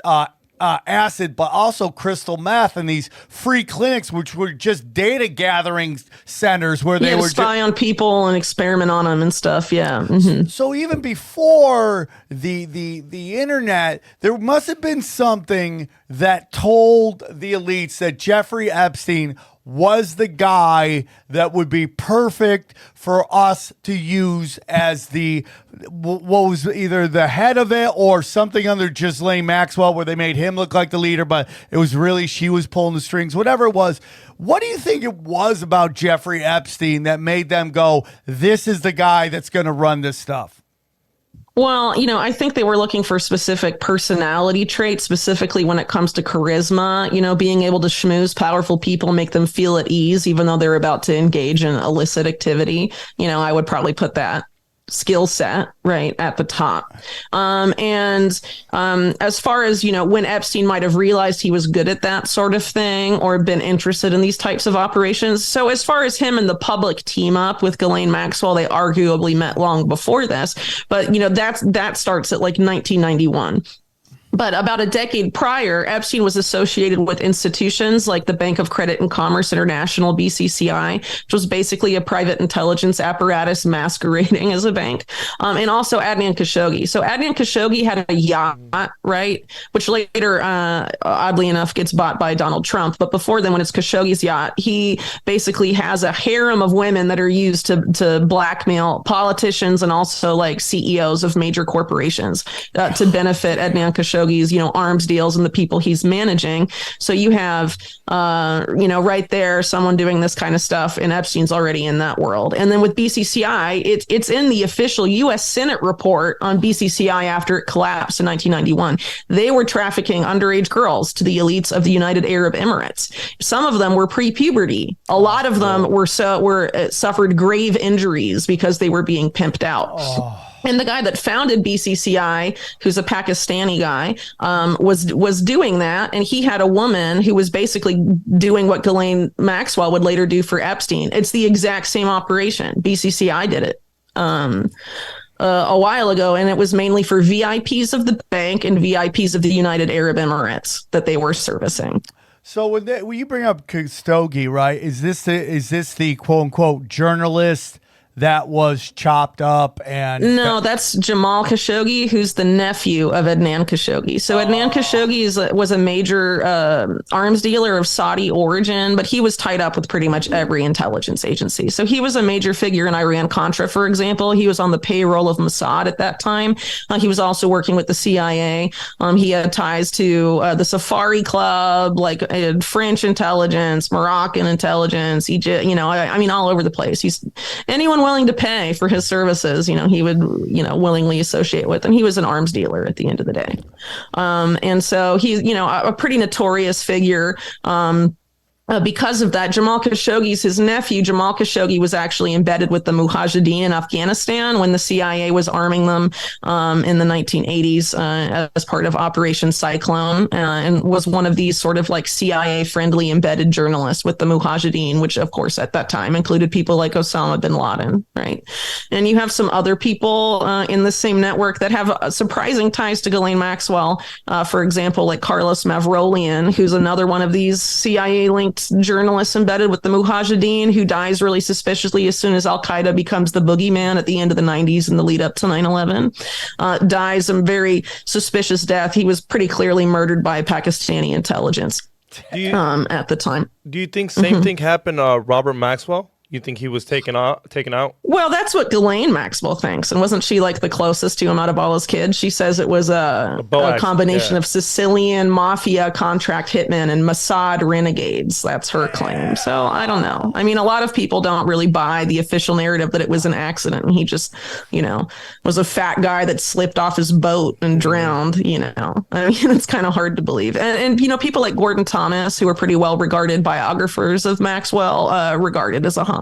acid, but also crystal meth, and these free clinics, which were just data gathering centers where they were spy on people and experiment on them and stuff. Yeah. So even before the internet, there must have been something that told the elites that Jeffrey Epstein was the guy that would be perfect for us to use as what was either the head of it or something under Ghislaine Maxwell, where they made him look like the leader, but it was really she was pulling the strings, whatever it was. What do you think it was about Jeffrey Epstein that made them go, this is the guy that's going to run this stuff? Well, I think they were looking for specific personality traits, specifically when it comes to charisma, being able to schmooze powerful people, make them feel at ease, even though they're about to engage in illicit activity. I would probably put that skill set right at the top. As far as, when Epstein might have realized he was good at that sort of thing or been interested in these types of operations. So as far as him and the public team up with Ghislaine Maxwell, they arguably met long before this. But, that starts at 1991. But about a decade prior, Epstein was associated with institutions like the Bank of Credit and Commerce International, BCCI, which was basically a private intelligence apparatus masquerading as a bank, and also Adnan Khashoggi. So Adnan Khashoggi had a yacht, right, which later, oddly enough, gets bought by Donald Trump. But before then, when it's Khashoggi's yacht, he basically has a harem of women that are used to blackmail politicians and also like CEOs of major corporations to benefit Adnan Khashoggi's, arms deals and the people he's managing. So you have, right there, someone doing this kind of stuff, and Epstein's already in that world. And then with BCCI, it's in the official U.S. Senate report on BCCI after it collapsed in 1991. They were trafficking underage girls to the elites of the United Arab Emirates. Some of them were pre-puberty. A lot of them suffered grave injuries because they were being pimped out. And the guy that founded BCCI, who's a Pakistani guy, was doing that. And he had a woman who was basically doing what Ghislaine Maxwell would later do for Epstein. It's the exact same operation. BCCI did it a while ago, and it was mainly for VIPs of the bank and VIPs of the United Arab Emirates that they were servicing. So when you bring up Khashoggi, right? Is this the quote unquote journalist that was chopped up? And no, that's Jamal Khashoggi, who's the nephew of Adnan Khashoggi. So Adnan Khashoggi was a major arms dealer of Saudi origin, but he was tied up with pretty much every intelligence agency. So he was a major figure in Iran-Contra, for example. He was on the payroll of Mossad at that time. He was also working with the CIA. He had ties to the Safari Club, like French intelligence, Moroccan intelligence, Egypt, I mean, all over the place. He's anyone willing to pay for his services, he would, willingly associate with. And he was an arms dealer at the end of the day. And so he's, a pretty notorious figure. Because of that, Jamal Khashoggi's his nephew. Jamal Khashoggi was actually embedded with the Mujahideen in Afghanistan when the CIA was arming them in the 1980s as part of Operation Cyclone, and was one of these sort of like CIA-friendly embedded journalists with the Mujahideen, which of course at that time included people like Osama bin Laden, right? And you have some other people in the same network that have surprising ties to Ghislaine Maxwell. For example, like Carlos Mavrolian, who's another one of these CIA-linked journalists embedded with the Mujahideen, who dies really suspiciously as soon as Al-Qaeda becomes the boogeyman at the end of the 90s in the lead up to 9/11. Dies a very suspicious death. He was pretty clearly murdered by Pakistani intelligence at the time. Do you think same thing happened to Robert Maxwell? You think he was taken out? Well, that's what Ghislaine Maxwell thinks. And wasn't she like the closest to him out of all his kids? She says it was a combination of Sicilian mafia contract hitmen and Mossad renegades. That's her claim. So I don't know. I mean, a lot of people don't really buy the official narrative that it was an accident. And he just, was a fat guy that slipped off his boat and drowned, I mean, it's kind of hard to believe. And people like Gordon Thomas, who are pretty well regarded biographers of Maxwell, regarded as a homicide.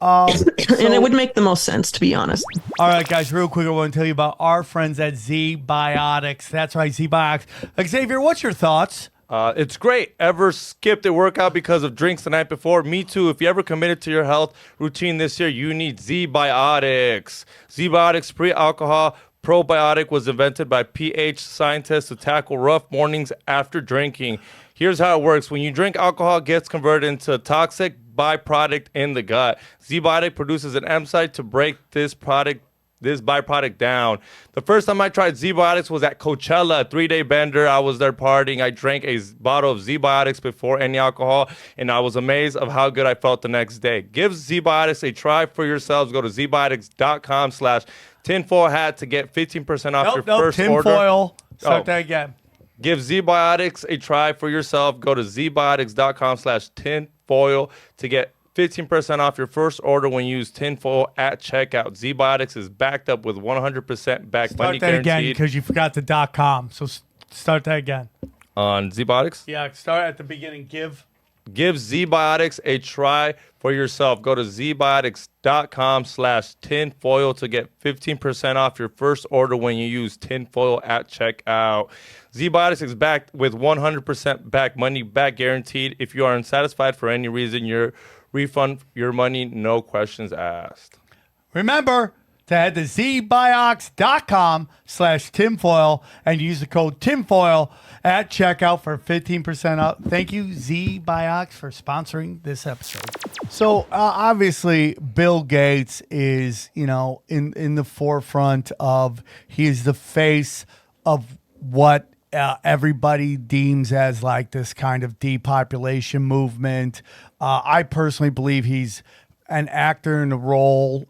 And it would make the most sense, to be honest. All right, guys, real quick, I want to tell you about our friends at Zbiotics. That's right, Zbiotics. Xavier, what's your thoughts? It's great. Ever skipped a workout because of drinks the night before? Me too. If you ever committed to your health routine this year, you need Zbiotics. Zbiotics pre-alcohol probiotic was invented by pH scientists to tackle rough mornings after drinking. Here's how it works. When you drink alcohol, it gets converted into a toxic byproduct in the gut. Zbiotic produces an enzyme to break this byproduct down. The first time I tried Zbiotics was at Coachella, a 3-day bender. I was there partying. I drank a bottle of Zbiotics before any alcohol, and I was amazed of how good I felt the next day. Give Zbiotics a try for yourselves. Go to zbiotics.com/tinfoilhat to get 15% off your first order. Tinfoil. Start that again. Give Zbiotics a try for yourself. Go to zbiotics.com/tinfoil to get 15% off your first order when you use tinfoil at checkout. Zbiotics is backed up with 100% back money guaranteed. Start that again because you forgot the .com. So start that again. On Zbiotics? Yeah, start at the beginning. Give Zbiotics a try for yourself. Go to zbiotics.com/tinfoil to get 15% off your first order when you use tinfoil at checkout. Zbiotics is backed with 100% back money back guaranteed. If you are unsatisfied for any reason, refund your money, no questions asked. Remember, to head to zbiox.com/tinfoil and use the code tinfoil at checkout for 15% off. Thank you, ZBiox, for sponsoring this episode. So obviously, Bill Gates is, in the forefront of, he is the face of what everybody deems as like this kind of depopulation movement. I personally believe he's an actor in the role.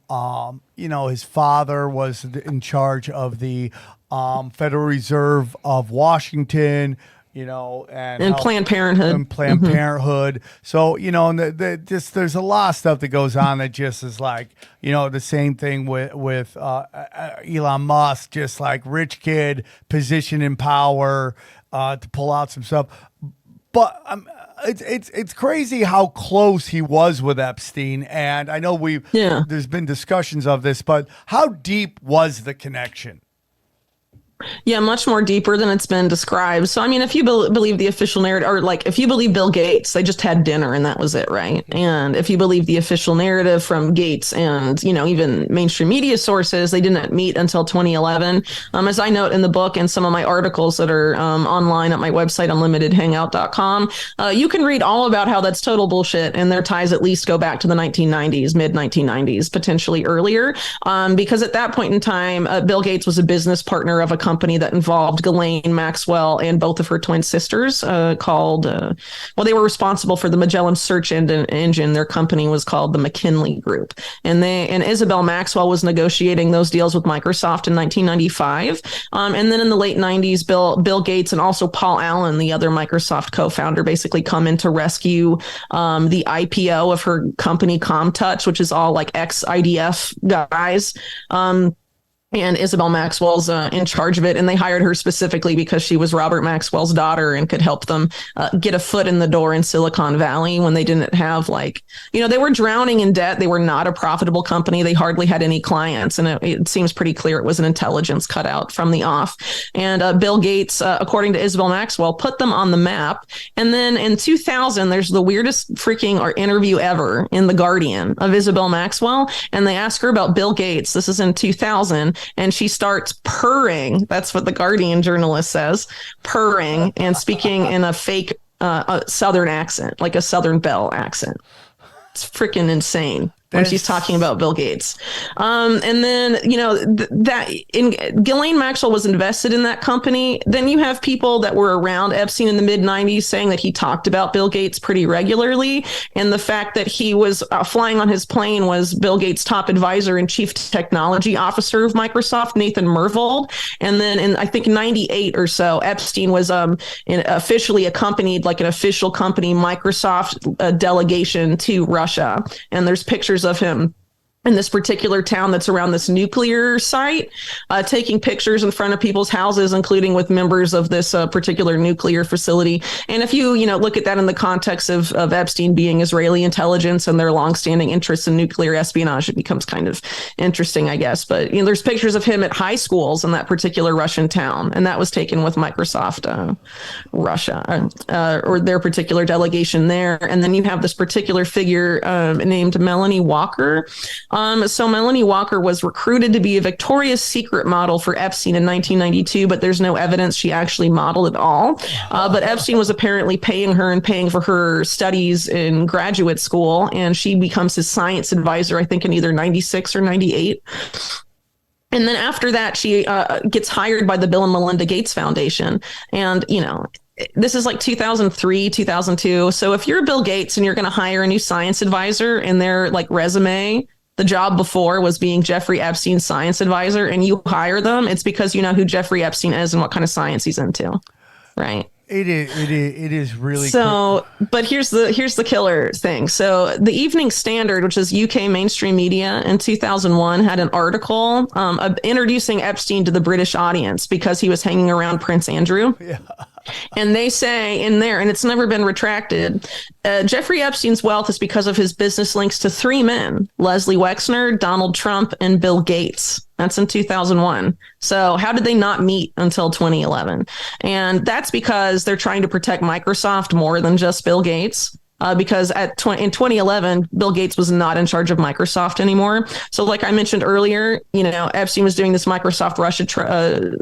His father was in charge of the Federal Reserve of Washington, and Planned Parenthood. And Planned Parenthood. So, there's a lot of stuff that goes on that just is like, the same thing with Elon Musk, just like rich kid, position in power to pull out some stuff. But it's crazy how close he was with Epstein, and I know there's been discussions of this, but how deep was the connection? Yeah, much more deeper than it's been described. So, I mean, if you believe the official narrative, or like if you believe Bill Gates, they just had dinner and that was it, right? And if you believe the official narrative from Gates and, even mainstream media sources, they didn't meet until 2011. As I note in the book and some of my articles that are online at my website, unlimitedhangout.com, you can read all about how that's total bullshit. And their ties at least go back to the 1990s, mid 1990s, potentially earlier. Because at that point in time, Bill Gates was a business partner of a company that involved Ghislaine Maxwell and both of her twin sisters called, they were responsible for the Magellan search engine. Their company was called the McKinley Group. And Isabel Maxwell was negotiating those deals with Microsoft in 1995. And then in the late 90s, Bill Gates and also Paul Allen, the other Microsoft co-founder, basically come in to rescue the IPO of her company ComTouch, which is all like ex-IDF guys. And Isabel Maxwell's in charge of it. And they hired her specifically because she was Robert Maxwell's daughter and could help them get a foot in the door in Silicon Valley when they didn't have they were drowning in debt. They were not a profitable company. They hardly had any clients. And it seems pretty clear it was an intelligence cutout from the off. And Bill Gates, according to Isabel Maxwell, put them on the map. And then in 2000, there's the weirdest freaking interview ever in The Guardian of Isabel Maxwell. And they ask her about Bill Gates. This is in 2000. And she starts purring. That's what the Guardian journalist says, purring and speaking in a fake Southern accent, like a Southern Belle accent. It's freaking insane when she's talking about Bill Gates. And then, Ghislaine Maxwell was invested in that company. Then you have people that were around Epstein in the mid 90s saying that he talked about Bill Gates pretty regularly. And the fact that he was flying on his plane was Bill Gates' top advisor and chief technology officer of Microsoft, Nathan Myhrvold. And then in, I think, 98 or so, Epstein was officially accompanied, like an official company Microsoft delegation to Russia. And there's pictures of him in this particular town that's around this nuclear site, taking pictures in front of people's houses, including with members of this particular nuclear facility. And if you look at that in the context of Epstein being Israeli intelligence and their longstanding interests in nuclear espionage, it becomes kind of interesting, I guess. But there's pictures of him at high schools in that particular Russian town, and that was taken with Microsoft Russia or their particular delegation there. And then you have this particular figure named Melanie Walker. So Melanie Walker was recruited to be a Victoria's Secret model for Epstein in 1992, but there's no evidence she actually modeled at all. But Epstein was apparently paying her and paying for her studies in graduate school, and she becomes his science advisor, I think, in either 96 or 98. And then after that, she gets hired by the Bill and Melinda Gates Foundation. And, this is like 2003, 2002. So if you're Bill Gates and you're going to hire a new science advisor and their resume, the job before was being Jeffrey Epstein's science advisor, and you hire them, it's because you know who Jeffrey Epstein is and what kind of science he's into, right? It is really so cool. But here's the killer thing. So the Evening Standard, which is UK mainstream media, in 2001 had an article introducing Epstein to the British audience because he was hanging around Prince Andrew. Yeah. And they say in there, and it's never been retracted, Jeffrey Epstein's wealth is because of his business links to three men: Leslie Wexner, Donald Trump, and Bill Gates. That's in 2001. So how did they not meet until 2011? And that's because they're trying to protect Microsoft more than just Bill Gates. because in 2011, Bill Gates was not in charge of Microsoft anymore. So like I mentioned earlier, Epstein was doing this Microsoft Russia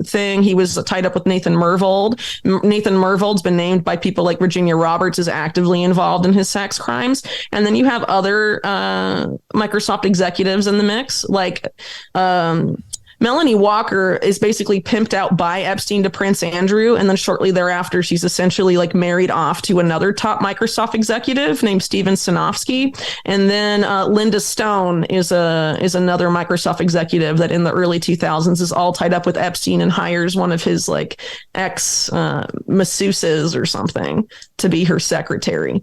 thing. He was tied up with Nathan Myhrvold. Nathan Myhrvold's been named by people like Virginia Roberts as actively involved in his sex crimes. And then you have other Microsoft executives in the mix, like Melanie Walker is basically pimped out by Epstein to Prince Andrew, and then shortly thereafter, she's essentially like married off to another top Microsoft executive named Steven Sinofsky, and then Linda Stone is another Microsoft executive that in the early 2000s is all tied up with Epstein and hires one of his like ex masseuses or something to be her secretary.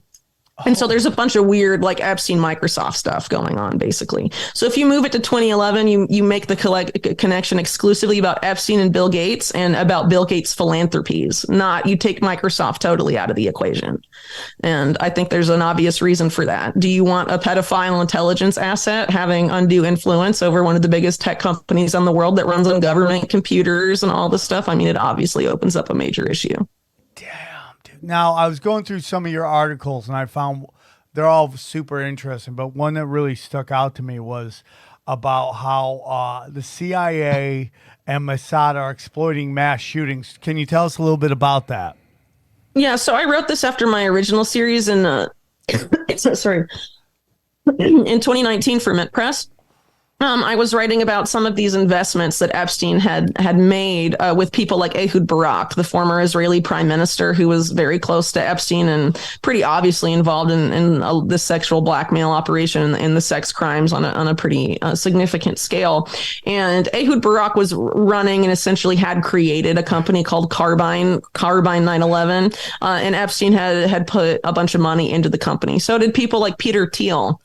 And so there's a bunch of weird like Epstein Microsoft stuff going on, basically. So if you move it to 2011, you make the connection exclusively about Epstein and Bill Gates and about Bill Gates' philanthropies, not you take Microsoft totally out of the equation. And I think there's an obvious reason for that. Do you want a pedophile intelligence asset having undue influence over one of the biggest tech companies in the world that runs on government computers and all this stuff? I mean, it obviously opens up a major issue. Now, I was going through some of your articles, and I found they're all super interesting, but one that really stuck out to me was about how the CIA and Mossad are exploiting mass shootings. Can you tell us a little bit about that? Yeah, so I wrote this after my original series in in 2019 for Mint Press. I was writing about some of these investments that Epstein had made with people like Ehud Barak, the former Israeli prime minister, who was very close to Epstein and pretty obviously involved in this sexual blackmail operation and the sex crimes on a pretty significant scale. And Ehud Barak was running and essentially had created a company called Carbine 9/11, and Epstein had put a bunch of money into the company. So did people like Peter Thiel.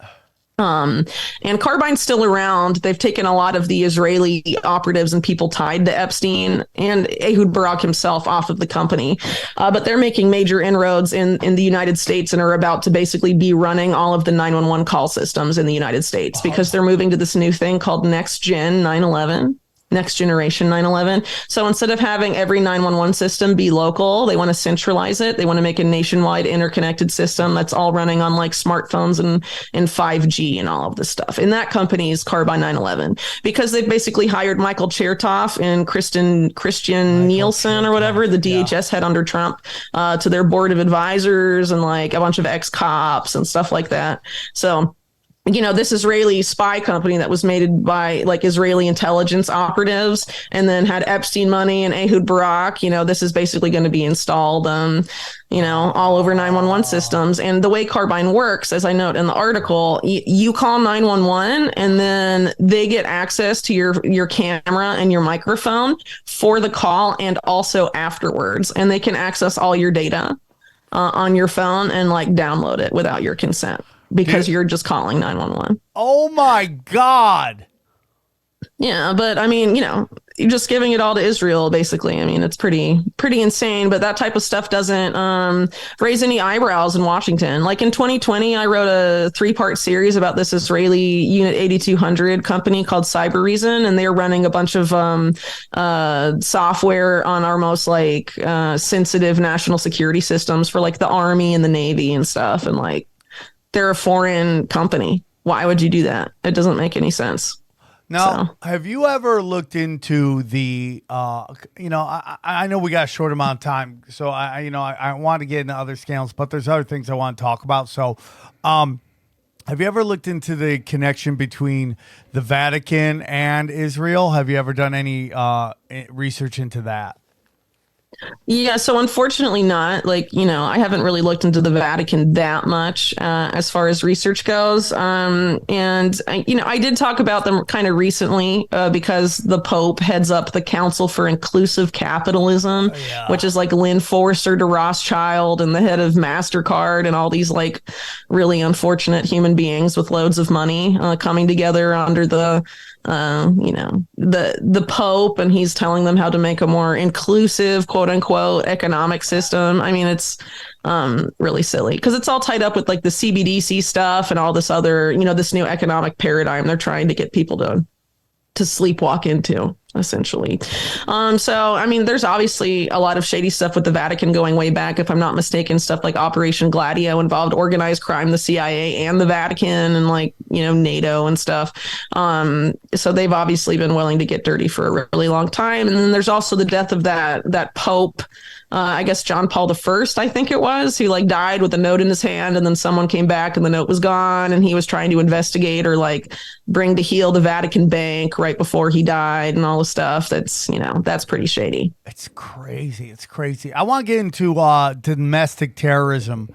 And Carbine's still around. They've taken a lot of the Israeli operatives and people tied to Epstein and Ehud Barak himself off of the company. But they're making major inroads in the United States and are about to basically be running all of the 911 call systems in the United States because they're moving to this new thing called Next Generation 9/11. So instead of having every 911 system be local, they want to centralize it. They want to make a nationwide interconnected system that's all running on like smartphones and 5G and all of this stuff. And that company is Carbine 9/11 because they've basically hired Michael Chertoff and Christian Nielsen or whatever, the DHS head under Trump, to their board of advisors and like a bunch of ex-cops and stuff like that. So this Israeli spy company that was made by like Israeli intelligence operatives and then had Epstein money and Ehud Barak, this is basically going to be installed, all over 911 systems. And the way Carbine works, as I note in the article, you call 911 and then they get access to your camera and your microphone for the call and also afterwards. And they can access all your data on your phone and like download it without your consent. Because you're just calling 911. Oh my God. Yeah, but I mean, you're just giving it all to Israel, basically. I mean, it's pretty insane, but that type of stuff doesn't raise any eyebrows in Washington. Like in 2020, I wrote a 3-part series about this Israeli Unit 8200 company called Cyberattacks, and they're running a bunch of software on our most like sensitive national security systems for like the Army and the Navy and stuff. And like, they're a foreign company. Why would you do that? It doesn't make any sense. Now, have you ever looked into the, I know we got a short amount of time, so I want to get into other scandals, but there's other things I want to talk about. So, have you ever looked into the connection between the Vatican and Israel? Have you ever done any research into that? Yeah, so unfortunately not. Like, I haven't really looked into the Vatican that much as far as research goes. And I did talk about them kind of recently because the Pope heads up the Council for Inclusive Capitalism, which is like Lynn Forster to Rothschild and the head of MasterCard and all these like really unfortunate human beings with loads of money coming together under the Pope, and he's telling them how to make a more inclusive, quote unquote, economic system. I mean, it's really silly because it's all tied up with like the CBDC stuff and all this other, this new economic paradigm they're trying to get people to sleepwalk into. essentially. So, I mean, there's obviously a lot of shady stuff with the Vatican going way back. If I'm not mistaken, stuff like Operation Gladio involved organized crime, the CIA and the Vatican and like, you know, NATO and stuff. So they've obviously been willing to get dirty for a really long time. And then there's also the death of that Pope, I guess John Paul I, I think it was, who like died with a note in his hand, and then someone came back and the note was gone, and he was trying to investigate or like bring to heel the Vatican Bank right before he died and all the stuff. That's, you know, that's pretty shady. It's crazy. It's crazy. I want to get into domestic terrorism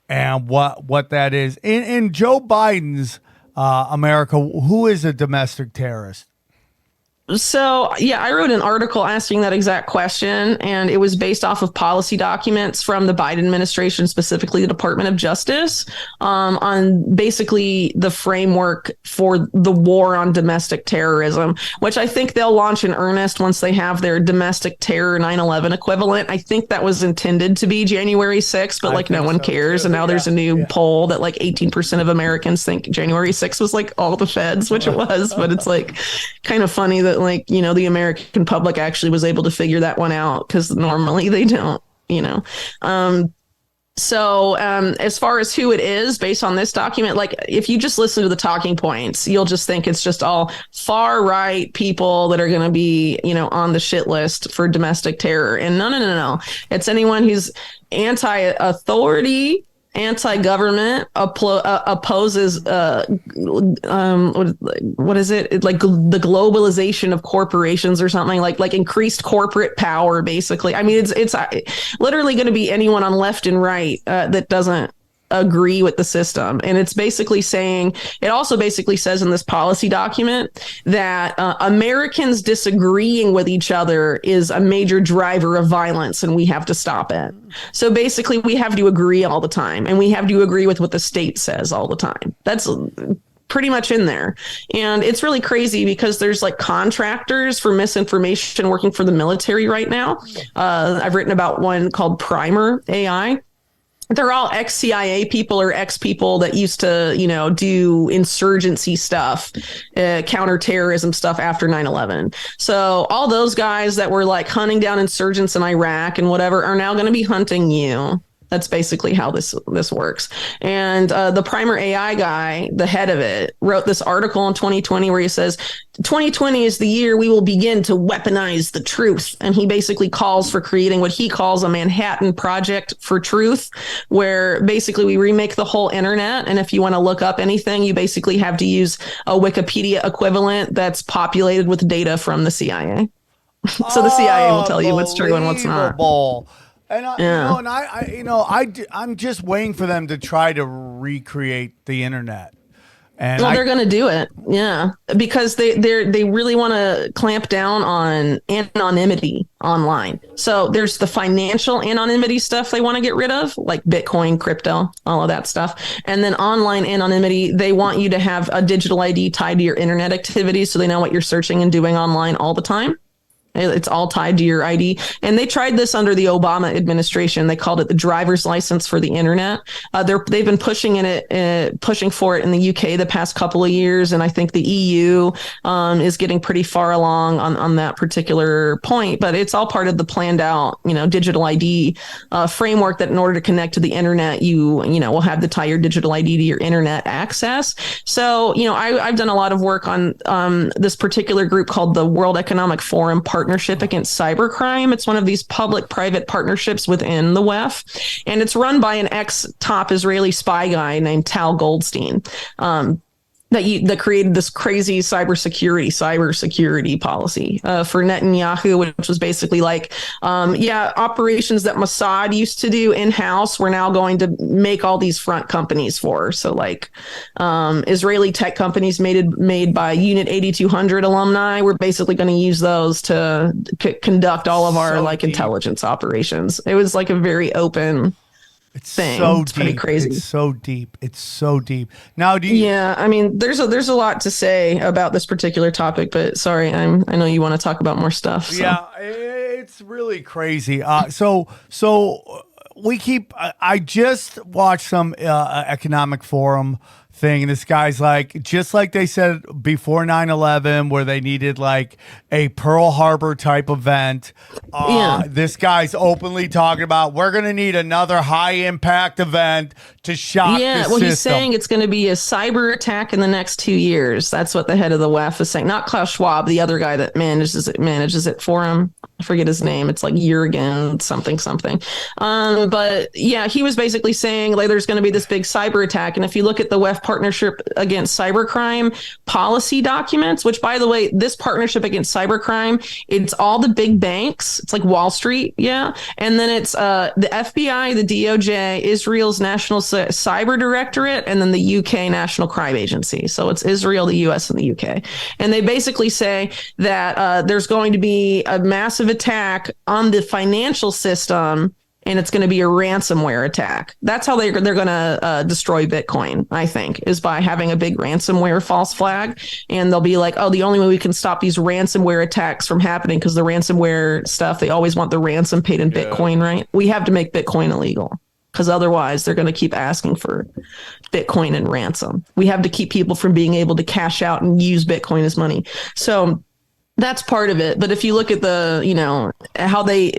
and what that is. In Joe Biden's America, who is a domestic terrorist? So, yeah, I wrote an article asking that exact question, and it was based off of policy documents from the Biden administration, specifically the Department of Justice, on basically the framework for the war on domestic terrorism, which I think they'll launch in earnest once they have their domestic terror 9/11 equivalent. I think that was intended to be January 6th, but like no one cares. And now there's a new poll that like 18% of Americans think January 6th was like all the feds, which it was, but it's like kind of funny that like, you know, the American public actually was able to figure that one out, because normally they don't, you know. So as far as who it is based on this document, like if you just listen to the talking points, you'll just think it's just all far right people that are going to be, you know, on the shit list for domestic terror. And no. It's anyone who's anti-authority, anti-government, opposes what is it, like the globalization of corporations or something, like increased corporate power, basically. I mean, it's literally going to be anyone on left and right that doesn't agree with the system. And it's basically saying, it also basically says in this policy document that Americans disagreeing with each other is a major driver of violence, and we have to stop it. So basically we have to agree all the time, and we have to agree with what the state says all the time. That's pretty much in there. And it's really crazy because there's like contractors for misinformation working for the military right now. I've written about one called Primer AI. They're all ex-CIA people or ex-people that used to, you know, do insurgency stuff, counterterrorism stuff after 9/11. So all those guys that were like hunting down insurgents in Iraq and whatever are now going to be hunting you. That's basically how this works. And the Primer AI guy, the head of it, wrote this article in 2020 where he says, 2020 is the year we will begin to weaponize the truth. And he basically calls for creating what he calls a Manhattan Project for Truth, where basically we remake the whole internet. And if you want to look up anything, you basically have to use a Wikipedia equivalent that's populated with data from the CIA. So the CIA will tell you what's true and what's not. And I'm just waiting for them to try to recreate the internet. And they're going to do it, yeah, because they really want to clamp down on anonymity online. So there's the financial anonymity stuff they want to get rid of, like Bitcoin, crypto, all of that stuff. And then online anonymity, they want you to have a digital ID tied to your internet activities, so they know what you're searching and doing online all the time. It's all tied to your ID. And they tried this under the Obama administration. They called it the driver's license for the internet. They've been pushing for it in the UK the past couple of years. And I think the EU is getting pretty far along on that particular point. But it's all part of the planned out, you know, digital ID framework that in order to connect to the internet, you will have to tie your digital ID to your internet access. So, you know, I've done a lot of work on this particular group called the World Economic Forum Partnership Against Cybercrime. It's one of these public-private partnerships within the WEF, and it's run by an ex-top Israeli spy guy named Tal Goldstein. That created this crazy cybersecurity policy for Netanyahu, which was basically like, operations that Mossad used to do in-house, we're now going to make all these front companies for. So like Israeli tech companies made by Unit 8200 alumni, we're basically going to use those to conduct all of our intelligence operations. It was like a very open thing. It's pretty crazy. It's so deep. It's so deep. Now, yeah, I mean, there's a lot to say about this particular topic, but sorry, I know you want to talk about more stuff. So. Yeah, it's really crazy. So we keep. I just watched some economic forum thing. And this guy's like, just like they said before 9/11, where they needed like a Pearl Harbor type event. This guy's openly talking about, we're going to need another high impact event to shock the system. He's saying it's going to be a cyber attack in the next 2 years. That's what the head of the WEF is saying. Not Klaus Schwab, the other guy that manages it for him. I forget his name. It's like Jurgen something. But yeah, he was basically saying like there's going to be this big cyber attack. And if you look at the WEF Partnership Against Cybercrime policy documents, which by the way, this partnership against cybercrime, it's all the big banks. It's like Wall Street. Yeah. And then it's the FBI, the DOJ, Israel's National Cyber Directorate, and then the UK National Crime Agency. So it's Israel, the US, and the UK. And they basically say that there's going to be a massive attack on the financial system, and it's going to be a ransomware attack. That's how they're going to destroy Bitcoin, I think, is by having a big ransomware false flag. And they'll be like, oh, the only way we can stop these ransomware attacks from happening, because the ransomware stuff, they always want the ransom paid in Bitcoin, right? We have to make Bitcoin illegal, because otherwise they're going to keep asking for Bitcoin and ransom. We have to keep people from being able to cash out and use Bitcoin as money. So that's part of it. But if you look at the, how they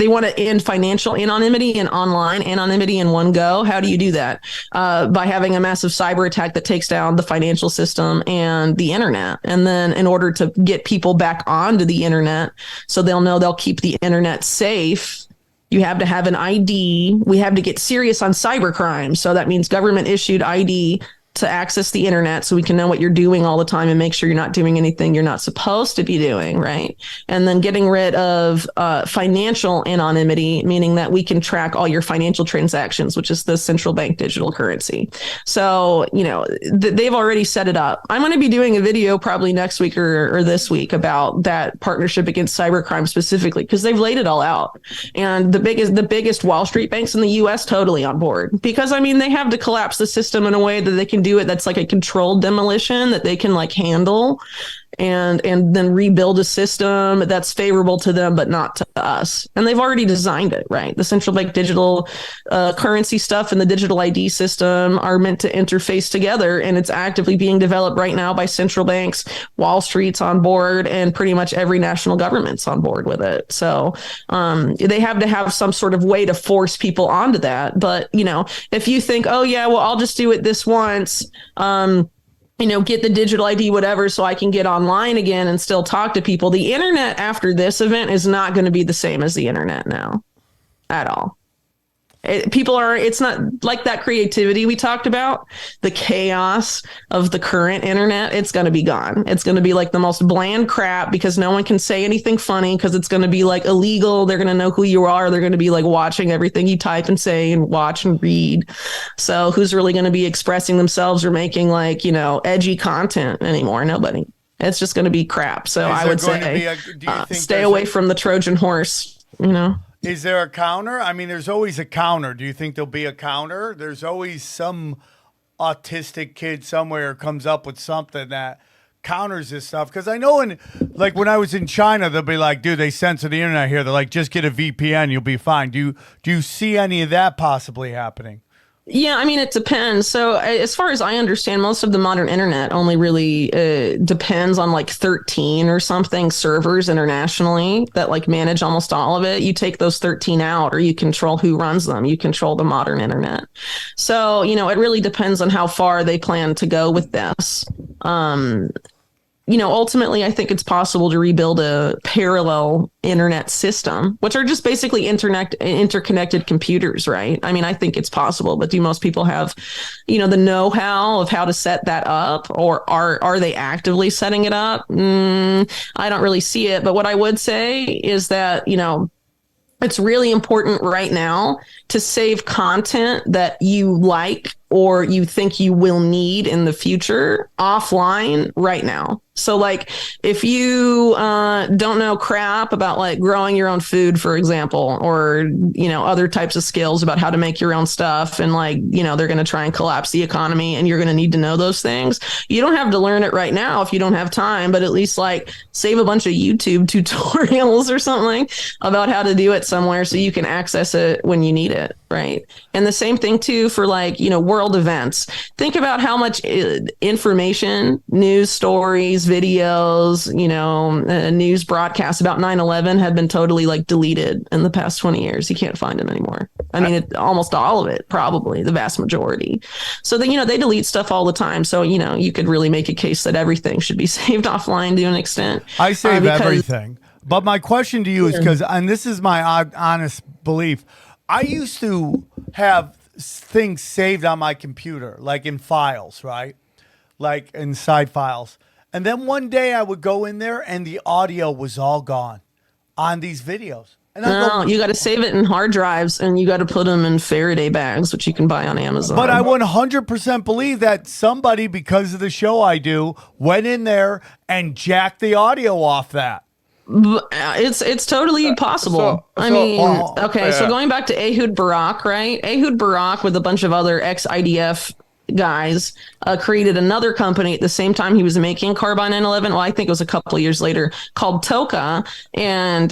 want to end financial anonymity and online anonymity in one go. How do you do that? By having a massive cyber attack that takes down the financial system and the internet. And then in order to get people back onto the internet, so they'll know they'll keep the internet safe, you have to have an ID. We have to get serious on cybercrime. So that means government issued ID to access the internet, so we can know what you're doing all the time and make sure you're not doing anything you're not supposed to be doing, right? And then getting rid of financial anonymity, meaning that we can track all your financial transactions, which is the central bank digital currency. So, they've already set it up. I'm going to be doing a video probably next week or this week about that partnership against cybercrime specifically, because they've laid it all out. And the biggest Wall Street banks in the US totally on board, because they have to collapse the system in a way that they can do it that's like a controlled demolition that they can like handle, and then rebuild a system that's favorable to them but not to us. And they've already designed it, right? The central bank digital currency stuff and the digital ID system are meant to interface together, and it's actively being developed right now by central banks. Wall Street's on board, and pretty much every national government's on board with it. So they have to have some sort of way to force people onto that. But if you think, oh yeah, well, I'll just do it this once, get the digital ID, whatever, so I can get online again and still talk to people. The internet after this event is not going to be the same as the internet now at all. It's not like that creativity we talked about, the chaos of the current internet. It's going to be gone. It's going to be like the most bland crap, because no one can say anything funny, because it's going to be like illegal. They're going to know who you are. They're going to be like watching everything you type and say and watch and read. So who's really going to be expressing themselves or making like, edgy content anymore? Nobody. It's just going to be crap. So I would say stay away from the Trojan horse, Is there a counter? There's always a counter. Do you think there'll be a counter? There's always some autistic kid somewhere who comes up with something that counters this stuff. Because I know when I was in China, they'll be like, dude, they censor the internet here. They're like, just get a VPN, you'll be fine. Do you see any of that possibly happening? Yeah, it depends. So as far as I understand, most of the modern internet only really depends on like 13 or something servers internationally that like manage almost all of it. You take those 13 out, or you control who runs them. You control the modern internet. So, it really depends on how far they plan to go with this. Ultimately, I think it's possible to rebuild a parallel internet system, which are just basically interconnected computers, right? I think it's possible, but do most people have, the know-how of how to set that up, or are they actively setting it up? I don't really see it. But what I would say is that, it's really important right now to save content that you like or you think you will need in the future offline right now. So like if you don't know crap about like growing your own food, for example, or, other types of skills about how to make your own stuff, and like, they're going to try and collapse the economy and you're going to need to know those things. You don't have to learn it right now if you don't have time, but at least like save a bunch of YouTube tutorials or something about how to do it somewhere so you can access it when you need it. Right. And the same thing too for like, world events. Think about how much information, news stories, videos, news broadcasts about 9/11 have been totally like deleted in the past 20 years. You can't find them anymore. I mean, almost all of it, probably the vast majority. So they delete stuff all the time. So, you could really make a case that everything should be saved offline to an extent. I save everything. But my question to you is because, and this is my honest belief, I used to have things saved on my computer, like in files, right? Like inside files. And then one day I would go in there and the audio was all gone on these videos. And no, you got to save it in hard drives and you got to put them in Faraday bags, which you can buy on Amazon. But I 100% believe that somebody, because of the show I do, went in there and jacked the audio off that. It's totally possible. So going back to Ehud Barak, right? Ehud Barak with a bunch of other ex-IDF guys created another company at the same time he was making Carbine 9/11. Well, I think it was a couple of years later, called Toka. And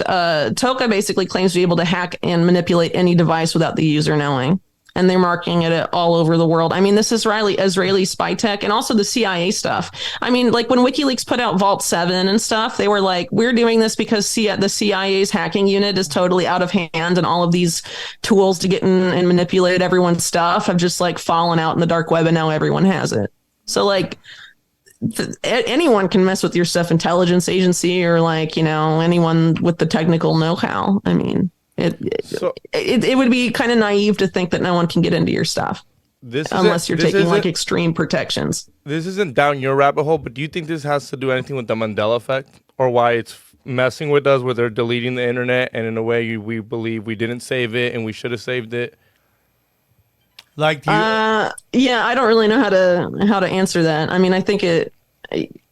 Toka basically claims to be able to hack and manipulate any device without the user knowing. And they're marketing it all over the world. I mean, this Israeli spy tech and also the CIA stuff. I mean, like when WikiLeaks put out Vault 7 and stuff, they were like, we're doing this because the CIA's hacking unit is totally out of hand and all of these tools to get in and manipulate everyone's stuff have just like fallen out in the dark web and now everyone has it. So like anyone can mess with your stuff, intelligence agency or like, anyone with the technical know-how. I mean, it would be kind of naive to think that no one can get into your stuff unless you're taking like extreme protections. This isn't down your rabbit hole, but do you think this has to do anything with the Mandela effect or why it's messing with us where they're deleting the internet and in a way we believe we didn't save it and we should have saved it? Like, I don't really know how to answer that. I mean, I think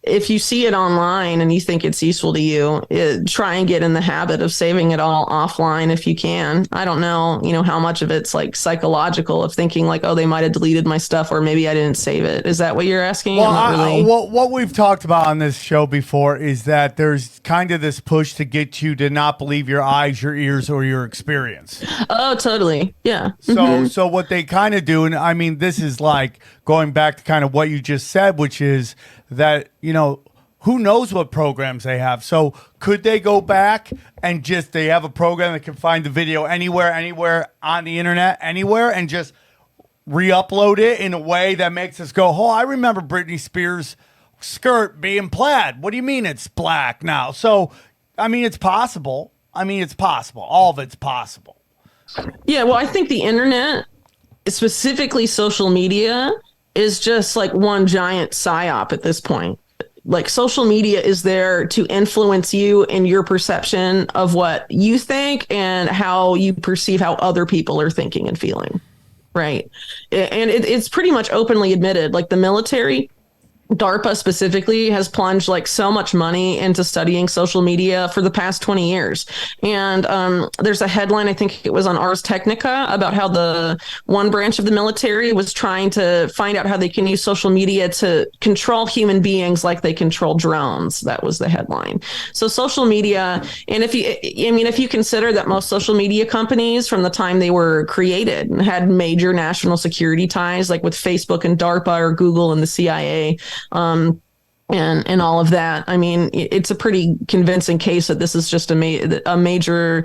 if you see it online and you think it's useful to you, try and get in the habit of saving it all offline if you can. I don't know, how much of it's like psychological of thinking like, oh, they might have deleted my stuff or maybe I didn't save it. Is that what you're asking? Well, what we've talked about on this show before is that there's kind of this push to get you to not believe your eyes, your ears, or your experience. Oh, totally. Yeah. So what they kind of do, and I mean, this is like going back to kind of what you just said, which is that, who knows what programs they have. So could they go back and they have a program that can find the video anywhere on the internet, anywhere, and just re-upload it in a way that makes us go, oh, I remember Britney Spears' skirt being plaid. What do you mean it's black now? So, I mean, it's possible. All of it's possible. Yeah, well, I think the internet, specifically social media, is just like one giant psyop at this point. Like social media is there to influence you and your perception of what you think and how you perceive how other people are thinking and feeling. Right. And it's pretty much openly admitted, like the military, DARPA specifically, has plunged like so much money into studying social media for the past 20 years. And there's a headline, I think it was on Ars Technica, about how the one branch of the military was trying to find out how they can use social media to control human beings like they control drones. That was the headline. So social media, and if you consider that most social media companies from the time they were created had major national security ties, like with Facebook and DARPA or Google and the CIA, and all of that. I mean, it's a pretty convincing case that this is just a major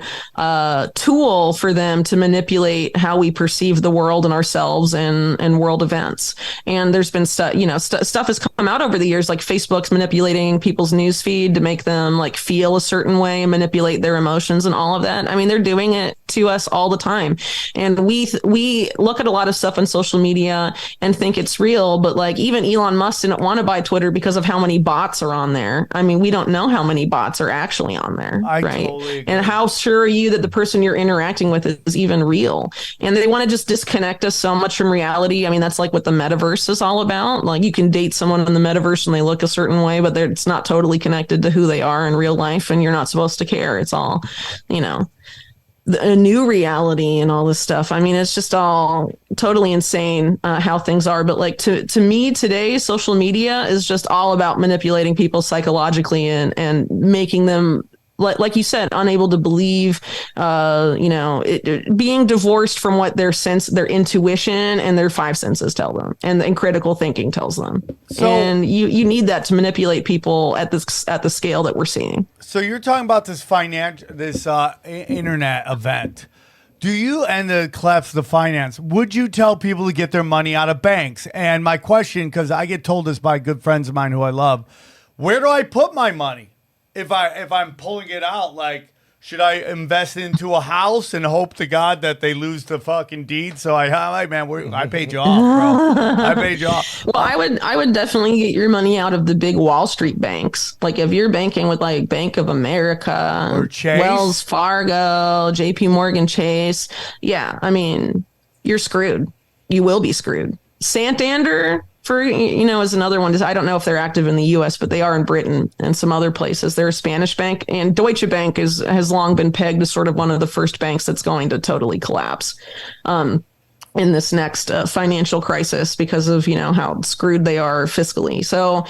tool for them to manipulate how we perceive the world and ourselves and world events. And there's been stuff has come out over the years, like Facebook's manipulating people's news feed to make them like feel a certain way, manipulate their emotions and all of that. I mean, they're doing it to us all the time. And we look at a lot of stuff on social media and think it's real, but like even Elon Musk didn't want to buy Twitter because of how many bots are on there. I mean, we don't know how many bots are actually on there, right? Totally agree. And how sure are you that the person you're interacting with is even real? And they want to just disconnect us so much from reality. I mean, that's like what the metaverse is all about. Like you can date someone in the metaverse and they look a certain way, but it's not totally connected to who they are in real life, and you're not supposed to care. It's all, a new reality and all this stuff. I mean, it's just all totally insane how things are. But like to me today, social media is just all about manipulating people psychologically and making them like you said, unable to believe, being divorced from what their intuition and their five senses tell them, and critical thinking tells them. So, and you need that to manipulate people at the scale that we're seeing. So you're talking about this internet event. Do you, and the collapse of the finance, would you tell people to get their money out of banks? And my question, because I get told this by good friends of mine who I love, where do I put my money? If I'm pulling it out, like, should I invest into a house and hope to God that they lose the fucking deed? So I paid you off, bro. I paid you off. Well, I would definitely get your money out of the big Wall Street banks. Like if you're banking with like Bank of America, or Chase, Wells Fargo, JP Morgan Chase. Yeah, I mean, you're screwed. You will be screwed. Santander, is another one. I don't know if they're active in the U.S., but they are in Britain and some other places. They're a Spanish bank, and Deutsche Bank has long been pegged as sort of one of the first banks that's going to totally collapse in this next financial crisis because of how screwed they are fiscally. So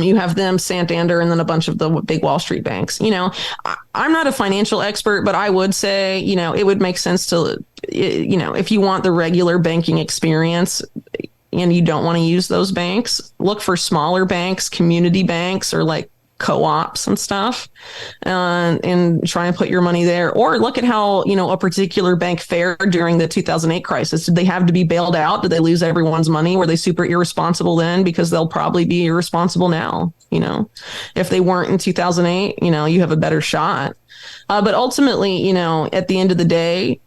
you have them, Santander, and then a bunch of the big Wall Street banks. I'm not a financial expert, but I would say it would make sense to if you want the regular banking experience and you don't want to use those banks, look for smaller banks, community banks, or like co-ops and stuff, and try and put your money there. Or look at how, a particular bank fared during the 2008 crisis. Did they have to be bailed out? Did they lose everyone's money? Were they super irresponsible then? Because they'll probably be irresponsible now. If they weren't in 2008, you have a better shot. But ultimately, at the end of the day,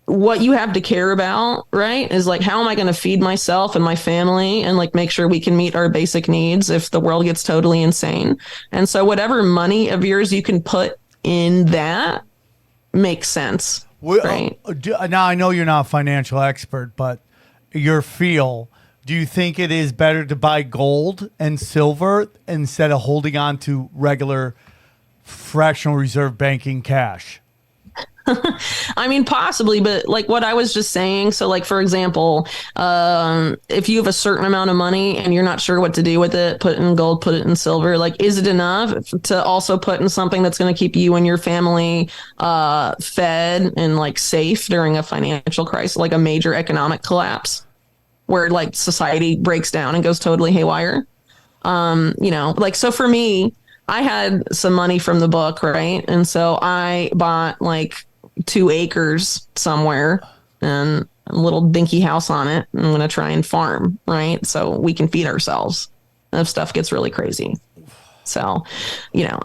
what you have to care about, right, is like, how am I going to feed myself and my family and like make sure we can meet our basic needs if the world gets totally insane? And so whatever money of yours you can put in that makes sense. Right. Now, I know you're not a financial expert, but your feel, do you think it is better to buy gold and silver instead of holding on to regular fractional reserve banking cash? I mean, possibly, but like what I was just saying. So like, for example, if you have a certain amount of money and you're not sure what to do with it, put it in gold, put it in silver. Like, is it enough to also put in something that's going to keep you and your family fed and like safe during a financial crisis, like a major economic collapse where like society breaks down and goes totally haywire? So for me, I had some money from the book, right? And so I bought like 2 acres somewhere and a little dinky house on it. I'm going to try and farm, right? So we can feed ourselves if stuff gets really crazy. So,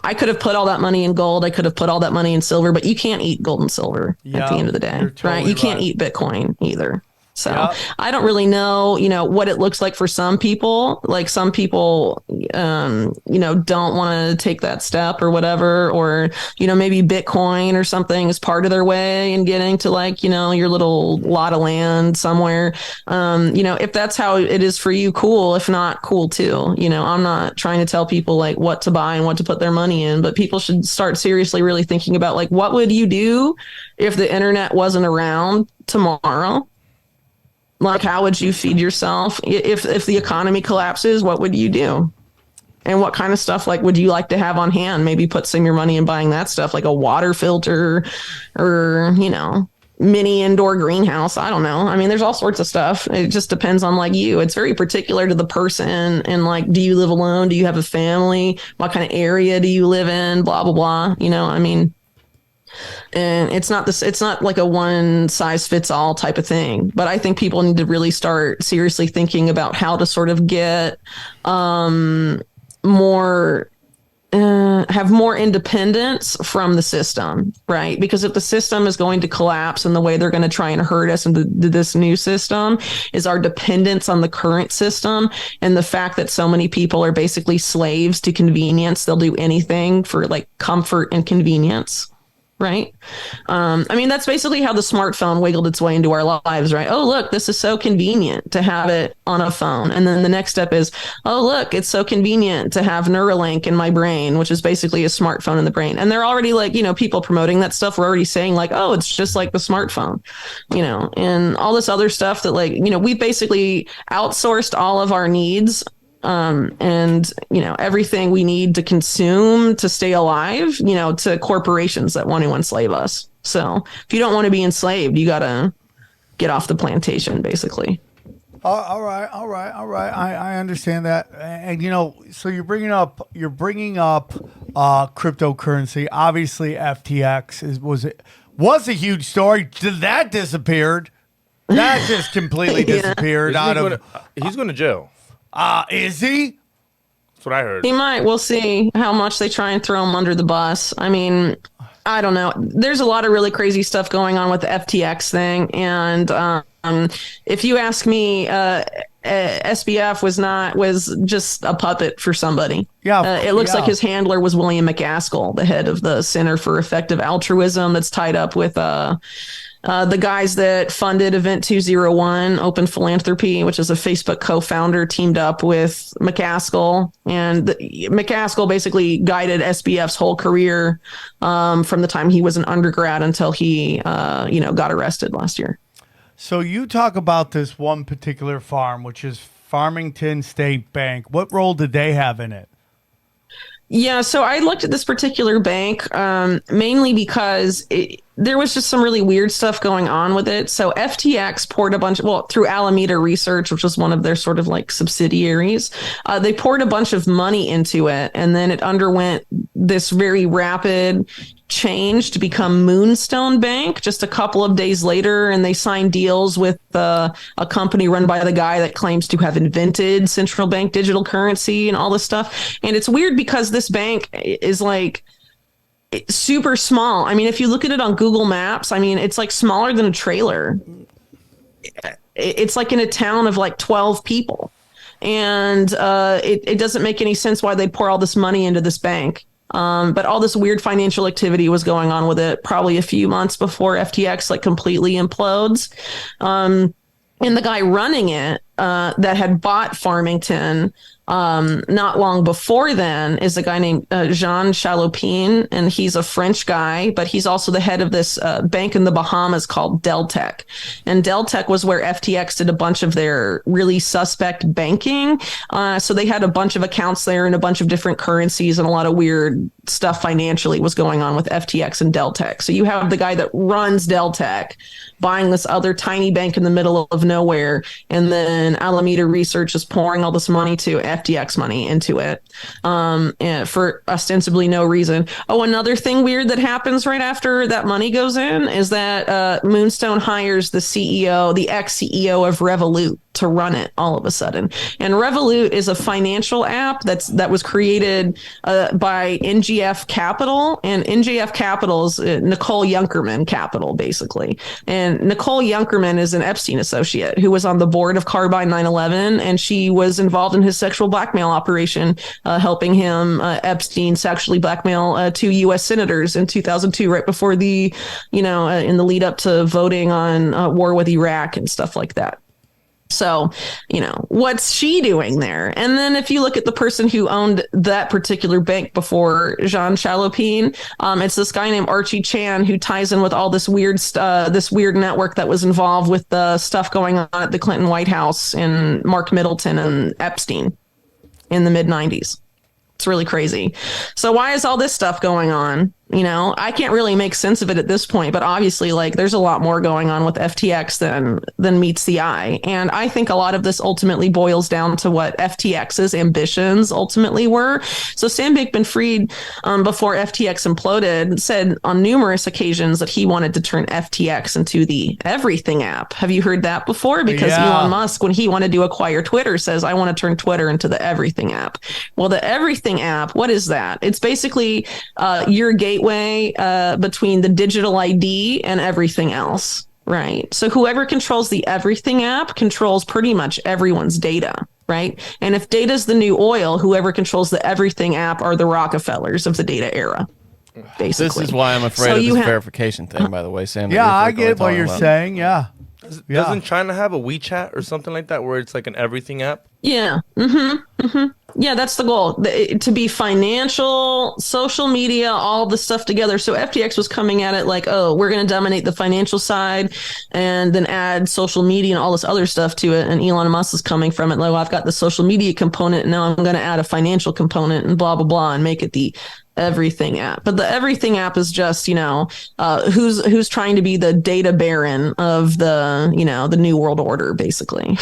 I could have put all that money in gold. I could have put all that money in silver, but you can't eat gold and silver at the end of the day, totally right? You can't eat Bitcoin either. So I don't really know, what it looks like for some people. Like some people, don't want to take that step or whatever, or, maybe Bitcoin or something is part of their way in getting to like, your little lot of land somewhere. If that's how it is for you, cool. If not, cool too. I'm not trying to tell people like what to buy and what to put their money in, but people should start seriously really thinking about like, what would you do if the internet wasn't around tomorrow? Like, how would you feed yourself? If the economy collapses, what would you do? And what kind of stuff like would you like to have on hand? Maybe put some of your money in buying that stuff, like a water filter or, mini indoor greenhouse. I don't know. I mean, there's all sorts of stuff. It just depends on like you. It's very particular to the person. And like, do you live alone? Do you have a family? What kind of area do you live in? Blah, blah, blah. I mean, and it's not like a one size fits all type of thing, but I think people need to really start seriously thinking about how to sort of get have more independence from the system, right? Because if the system is going to collapse and the way they're going to try and hurt us into this new system is our dependence on the current system and the fact that so many people are basically slaves to convenience. They'll do anything for like comfort and convenience. Right. I mean, that's basically how the smartphone wiggled its way into our lives, right? Oh, look, this is so convenient to have it on a phone. And then the next step is, oh, look, it's so convenient to have Neuralink in my brain, which is basically a smartphone in the brain. And they're already like, people promoting that stuff were already saying like, oh, it's just like the smartphone, and all this other stuff that like, we basically outsourced all of our needs and everything we need to consume to stay alive, to corporations that want to enslave us. So if you don't want to be enslaved, you got to get off the plantation, basically. All right. I understand that, and so you're bringing up cryptocurrency. Obviously, FTX was a huge story. That disappeared. That just completely disappeared He's going to jail. Is he? That's what I heard. He might. We'll see how much they try and throw him under the bus. I mean, I don't know. There's a lot of really crazy stuff going on with the FTX thing. And if you ask me, SBF was just a puppet for somebody. Yeah. It looks like his handler was William McCaskill, the head of the Center for Effective Altruism, that's tied up with the guys that funded Event 201, Open Philanthropy, which is a Facebook co-founder, teamed up with McCaskill. And McCaskill basically guided SBF's whole career from the time he was an undergrad until he, got arrested last year. So you talk about this one particular farm, which is Farmington State Bank. What role did they have in it? Yeah, so I looked at this particular bank mainly because there was just some really weird stuff going on with it. So FTX poured through Alameda Research, which was one of their sort of like subsidiaries, they poured a bunch of money into it, and then it underwent this very rapid change to become Moonstone Bank just a couple of days later, and they signed deals with a company run by the guy that claims to have invented central bank digital currency and all this stuff. And it's weird because this bank is like super small. I mean, if you look at it on Google Maps, I mean, it's like smaller than a trailer. It's like in a town of like 12 people. And it doesn't make any sense why they'd pour all this money into this bank. But all this weird financial activity was going on with it probably a few months before FTX like completely implodes. And the guy running it that had bought Farmington not long before then is a guy named Jean Chalopin, and he's a French guy, but he's also the head of this bank in the Bahamas called Deltec. And Deltec was where FTX did a bunch of their really suspect banking. So they had a bunch of accounts there and a bunch of different currencies, and a lot of weird stuff financially was going on with FTX and Deltec. So you have the guy that runs Deltec buying this other tiny bank in the middle of nowhere, and then Alameda Research is pouring all this money to FTX money into it and for ostensibly no reason. Oh, another thing weird that happens right after that money goes in is that Moonstone hires the CEO, the ex-CEO of Revolut, to run it all of a sudden. And Revolut is a financial app that was created by NGF Capital, and NGF Capital is Nicole Junkerman Capital, basically. And Nicole Junkerman is an Epstein associate who was on the board of Carbine 9/11, and she was involved in his sexual blackmail operation, helping him, Epstein, sexually blackmail 2 U.S. senators in 2002, right before in the lead up to voting on war with Iraq and stuff like that. So, what's she doing there? And then if you look at the person who owned that particular bank before Jean Chalopin, it's this guy named Archie Chan, who ties in with all this weird network that was involved with the stuff going on at the Clinton White House and Mark Middleton and Epstein in the mid-90s. It's really crazy. So why is all this stuff going on? I can't really make sense of it at this point, but obviously, there's a lot more going on with FTX than meets the eye. And I think a lot of this ultimately boils down to what FTX's ambitions ultimately were. So Sam Bankman-Fried, before FTX imploded, said on numerous occasions that he wanted to turn FTX into the everything app. Have you heard that before? Because Elon Musk, when he wanted to acquire Twitter, says, I want to turn Twitter into the everything app. Well, the everything app, what is that? It's basically your gateway between the digital ID and everything else, right? So whoever controls the everything app controls pretty much everyone's data, right? And if data's the new oil, whoever controls the everything app are the Rockefellers of the data era, basically. This is why I'm afraid of this verification thing, by the way, Sam. Yeah, I get what you're saying, yeah. Doesn't China have a WeChat or something like that where it's like an everything app? Yeah. Yeah, that's the goal. To be financial, social media, all the stuff together. So FTX was coming at it like, oh, we're going to dominate the financial side and then add social media and all this other stuff to it. And Elon Musk is coming from it like, well, I've got the social media component and now I'm going to add a financial component and blah, blah, blah, and make it the everything app. But the everything app is just, who's trying to be the data baron of the, the new world order, basically.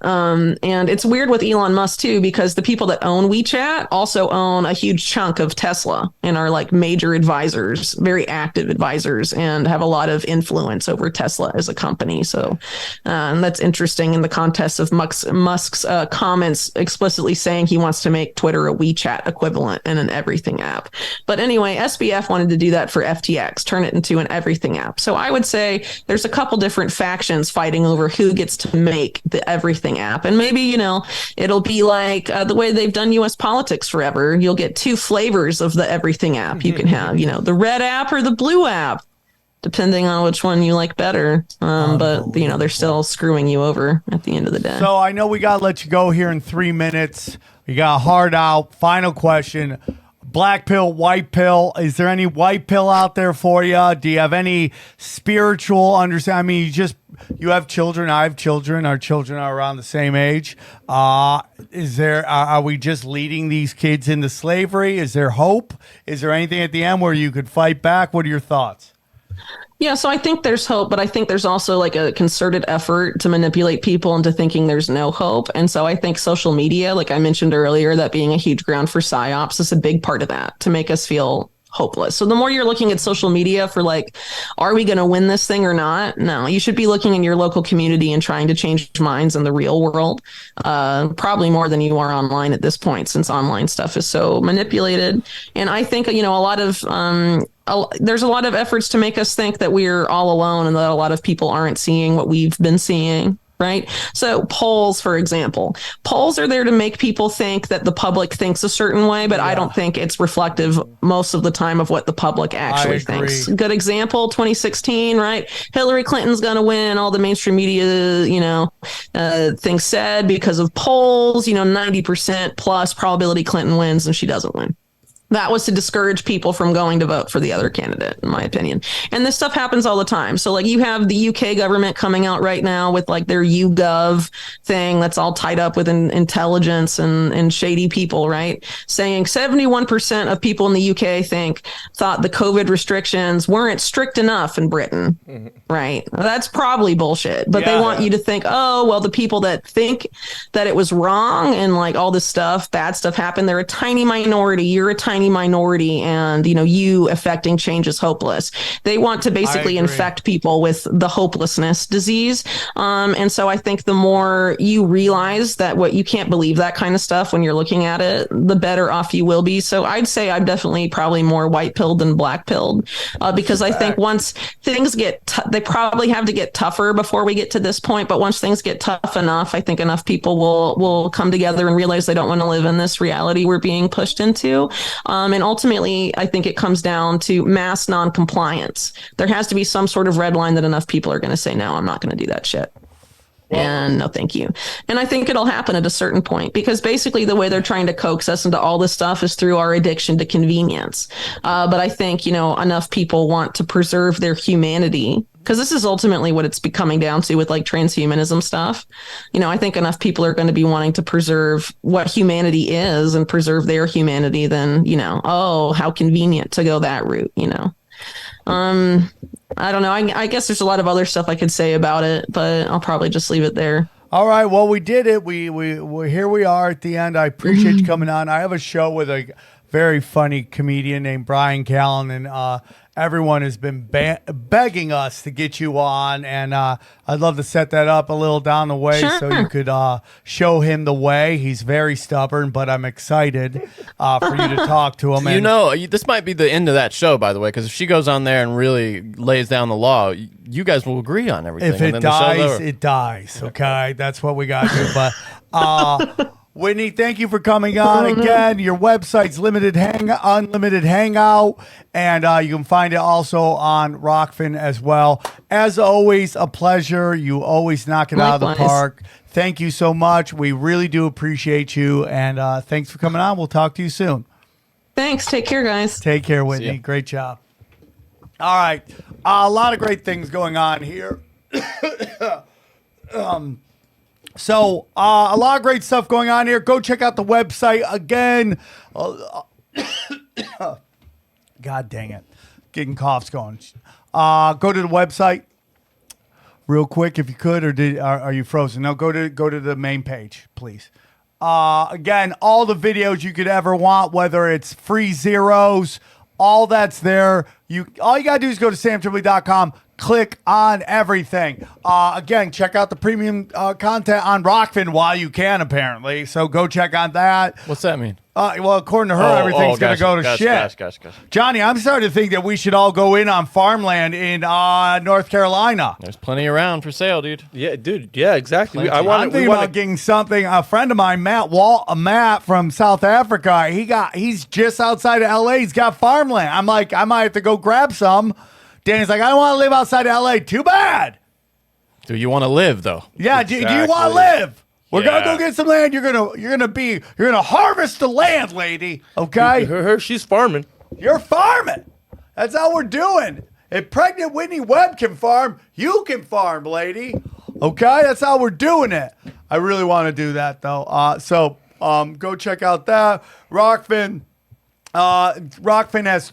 And it's weird with Elon Musk too, because the people that own WeChat also own a huge chunk of Tesla and are like major advisors, very active advisors, and have a lot of influence over Tesla as a company. So that's interesting in the context of Musk's comments explicitly saying he wants to make Twitter a WeChat equivalent and an everything app. But anyway, SBF wanted to do that for FTX, turn it into an everything app. So I would say there's a couple different factions fighting over who gets to make the everything app. And maybe, it'll be like the way they've done US politics forever. You'll get two flavors of the everything app. You can have, the red app or the blue app, depending on which one you like better. But, they're still screwing you over at the end of the day. So I know we got to let you go here in 3 minutes. We got hard out. Final question. Black pill, white pill. Is there any white pill out there for you? Do you have any spiritual understanding? I mean, you have children. I have children. Our children are around the same age. Are we just leading these kids into slavery? Is there hope? Is there anything at the end where you could fight back? What are your thoughts? Yeah, so I think there's hope, but I think there's also like a concerted effort to manipulate people into thinking there's no hope. And so I think social media, like I mentioned earlier, that being a huge ground for psyops is a big part of that, to make us feel hopeless. So the more you're looking at social media for like, are we going to win this thing or not? No, you should be looking in your local community and trying to change minds in the real world, probably more than you are online at this point, since online stuff is so manipulated. And I think, there's a lot of efforts to make us think that we're all alone and that a lot of people aren't seeing what we've been seeing. Right. So polls, for example, polls are there to make people think that the public thinks a certain way, but I don't think it's reflective most of the time of what the public actually thinks. Good example, 2016, right? Hillary Clinton's going to win. All the mainstream media, things said because of polls, 90% plus probability Clinton wins and she doesn't win. That was to discourage people from going to vote for the other candidate, in my opinion. And this stuff happens all the time. So like you have the UK government coming out right now with like their YouGov thing that's all tied up with intelligence and shady people, right? Saying 71% of people in the UK thought the COVID restrictions weren't strict enough in Britain, right? That's probably bullshit. But they want you to think, oh, well, the people that think that it was wrong and like all this stuff, bad stuff happened, they're a tiny minority. You're a tiny minority, and you affecting change is hopeless. They want to basically infect people with the hopelessness disease. And so I think the more you realize that you can't believe that kind of stuff when you're looking at it, the better off you will be. So I'd say I'm definitely probably more white pilled than black pilled, because I think once things get, they probably have to get tougher before we get to this point. But once things get tough enough, I think enough people will come together and realize they don't want to live in this reality we're being pushed into. And ultimately, I think it comes down to mass non-compliance. There has to be some sort of red line that enough people are going to say, no, I'm not going to do that shit. And no, thank you. And I think it'll happen at a certain point, because basically the way they're trying to coax us into all this stuff is through our addiction to convenience. But I think, enough people want to preserve their humanity, because this is ultimately what it's coming down to with like transhumanism stuff. I think enough people are going to be wanting to preserve what humanity is and preserve their humanity than, oh, how convenient to go that route, I don't know. I guess there's a lot of other stuff I could say about it, but I'll probably just leave it there. All right. Well, we did it. We here we are at the end. I appreciate you coming on. I have a show with a very funny comedian named Brian Callen, and everyone has been begging us to get you on, and I'd love to set that up a little down the way so you could show him the way. He's very stubborn, but I'm excited for you to talk to him. This might be the end of that show, by the way, because if she goes on there and really lays down the law, you guys will agree on everything. If it dies, it dies. Okay, that's what we got to do. But Whitney, thank you for coming on again. Your website's Unlimited Hangout, and you can find it also on Rockfin as well. as always, a pleasure. You always knock it out of the Likewise. park. Thank you so much. We really do appreciate you. And thanks for coming on. We'll talk to you soon. Thanks. Take care, guys. Take care, Whitney. Great job. All right. A lot of great things going on here. So a lot of great stuff going on here. Go check out the website again. God dang it. Getting coughs going. Go to the website real quick if you could, or are you frozen? No, go to the main page, please. Again, all the videos you could ever want, whether it's free zeros, all that's there. All you gotta do is go to samtripoli.com, click on everything. Again, check out the premium content on Rockfin while you can, apparently. So go check on that. What's that mean? Well, according to her, everything's going to go to shit. Gosh. Johnny, I'm starting to think that we should all go in on farmland in North Carolina. There's plenty around for sale, dude. Yeah, dude. Yeah, exactly. I'm thinking about getting something. A friend of mine, Matt from South Africa, he's just outside of LA. He's got farmland. I'm like, I might have to go grab some. Danny's like, I don't want to live outside of LA. Too bad. Do you want to live though? Yeah. Exactly. Do you want to live? We're Yeah. gonna go get some land. You're gonna harvest the land, lady. Okay. She's farming. You're farming. That's how we're doing. If pregnant Whitney Webb can farm, you can farm, lady. Okay, that's how we're doing it. I really want to do that though. So go check out that Rockfin. Rockfin has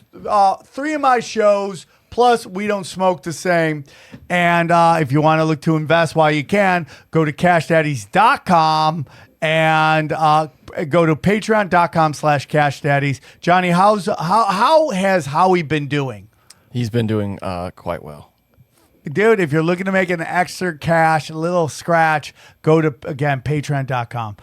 3 of my shows. Plus, we don't smoke the same. And if you want to look to invest while you can, go to cashdaddies.com and go to patreon.com/cashdaddies. Johnny, how has Howie been doing? He's been doing quite well. Dude, if you're looking to make an extra cash, a little scratch, go to, again, patreon.com.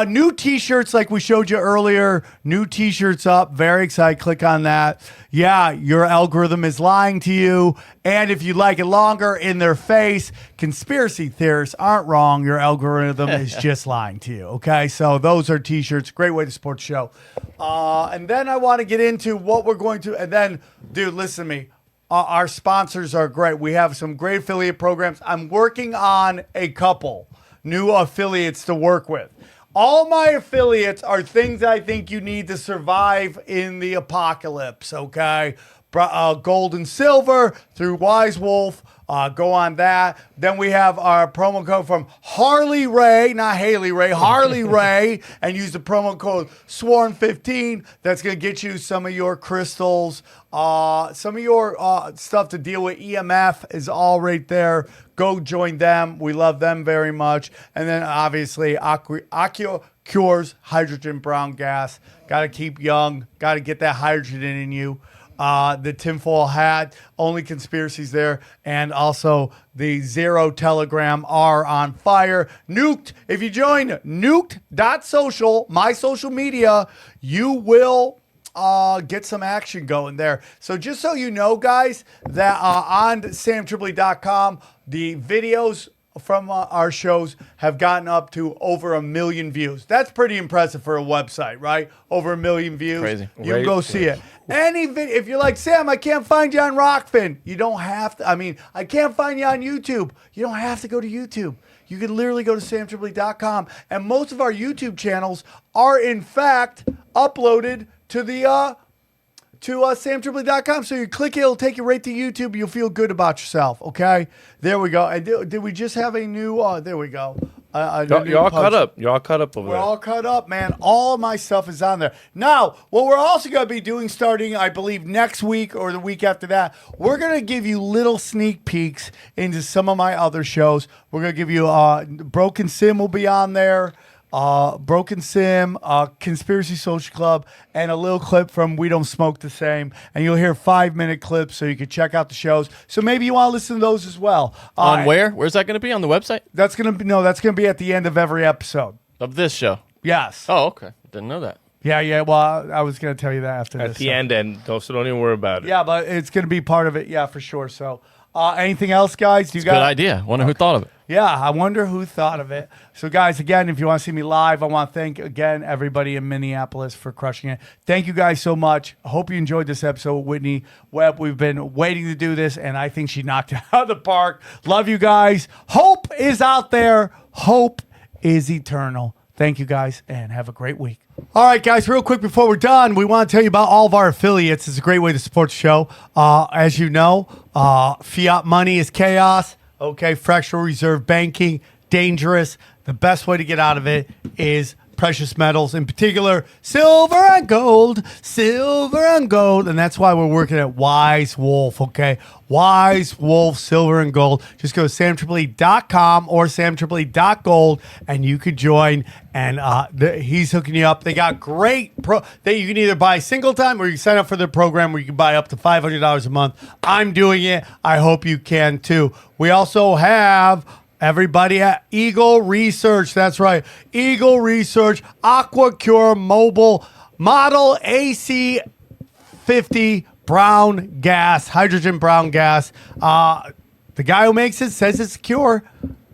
New t-shirts like we showed you earlier. New t-shirts up. Very excited. Click on that. Yeah, your algorithm is lying to you. And if you like it longer, in their face, conspiracy theorists aren't wrong. Your algorithm is just lying to you. Okay, so those are t-shirts. Great way to support the show. And then I want to get into what we're going to. And then, dude, listen to me. Our sponsors are great. We have some great affiliate programs. I'm working on a couple new affiliates to work with. All my affiliates are things I think you need to survive in the apocalypse, okay? Gold and silver through Wise Wolf. Go on that. Then we have our promo code from Harley Ray, not Haley Ray, Harley Ray, and use the promo code SWARM15. That's going to get you some of your crystals, some of your stuff to deal with EMF is all right there. Go join them. We love them very much. And then obviously Accio Cures hydrogen brown gas. Got to keep young. Got to get that hydrogen in you. The tinfoil hat, only conspiracies there, and also the Zero Telegram are on fire. Nuked, if you join nuked.social, my social media, you will get some action going there. So just so you know, guys, that on samtripoli.com, the videos from our shows have gotten up to over 1 million views. That's pretty impressive for a website, right? Over 1 million views. Crazy. You can go see it. If you're like, Sam, I can't find you on Rockfin, you don't have to. I can't find you on YouTube. You don't have to go to YouTube. You can literally go to samtripoli.com. And most of our YouTube channels are, in fact, uploaded to the samtripoli.com. So you click it, it'll take you right to YouTube. You'll feel good about yourself, okay? There we go. And did we just have a new, there we go. You're all caught up. You're all caught up over We're there. all caught up, man. All my stuff is on there. Now, what we're also going to be doing starting, I believe, next week or the week after that, we're going to give you little sneak peeks into some of my other shows. We're going to give you Broken Sim will be on there. Broken Sim, Conspiracy Social Club, and a little clip from We Don't Smoke the Same. And you'll hear 5-minute clips so you can check out the shows. So maybe you want to listen to those as well. On where? Where's that going to be? On the website? That's going to be at the end of every episode. Of this show? Yes. Oh, okay. Didn't know that. Yeah. Well, I was going to tell you that after At this. the end, so don't even worry about it. Yeah, but it's going to be part of it. Yeah, for sure. So, anything else, guys? Do you Good idea. Wonder who thought of it. Yeah, I wonder who thought of it. So, guys, again, if you want to see me live, I want to thank, again, everybody in Minneapolis for crushing it. Thank you guys so much. I hope you enjoyed this episode with Whitney Webb. We've been waiting to do this, and I think she knocked it out of the park. Love you guys. Hope is out there. Hope is eternal. Thank you, guys, and have a great week. All right, guys, real quick before we're done, we want to tell you about all of our affiliates. It's a great way to support the show. As you know, fiat money is chaos. Okay, fractional reserve banking, dangerous. The best way to get out of it is precious metals, in particular, silver and gold. And that's why we're working at Wise Wolf, okay? Wise Wolf, silver and gold. Just go to samtripoli.com or samtripoli.gold, and you could join, and he's hooking you up. They got great that you can either buy single time or you can sign up for their program where you can buy up to $500 a month. I'm doing it. I hope you can too. We also have everybody at Eagle Research. That's right. Eagle Research, AquaCure Mobile, Model AC50 brown gas, hydrogen brown gas. The guy who makes it says it's secure.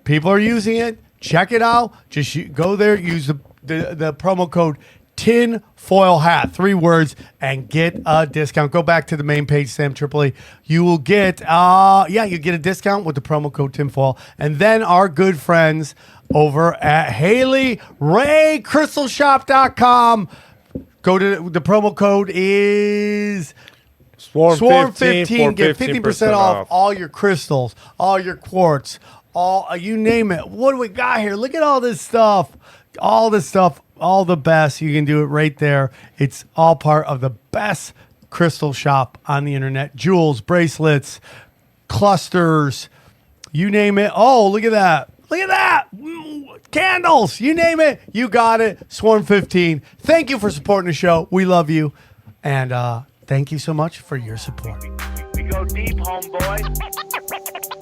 People are using it. Check it out. Just go there, use the promo code tinfoil hat, 3 words, and get a discount. Go back to the main page, Sam Tripoli. You will get you get a discount with the promo code tinfoil. And then our good friends over at HaleyRayCrystalShop.com. Go to the promo code is Swarm15. Get 50% off all your crystals, all your quartz, all you name it. What do we got here? Look at all this stuff. All this stuff, all the best. You can do it right there. It's all part of the best crystal shop on the internet. Jewels, bracelets, clusters, you name it. Oh, look at that. Look at that. Candles, you name it. You got it. Swarm15. Thank you for supporting the show. We love you. And thank you so much for your support. We go deep, homeboy.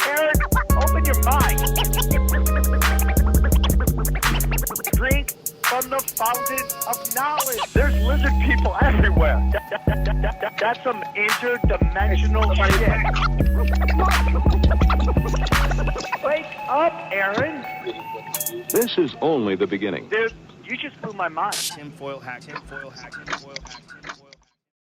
Aaron, open your mind. Drink from the fountain of knowledge. There's lizard people everywhere. That's some interdimensional shit. Wake up, Aaron. This is only the beginning. Dude, you just blew my mind. Tinfoil hack.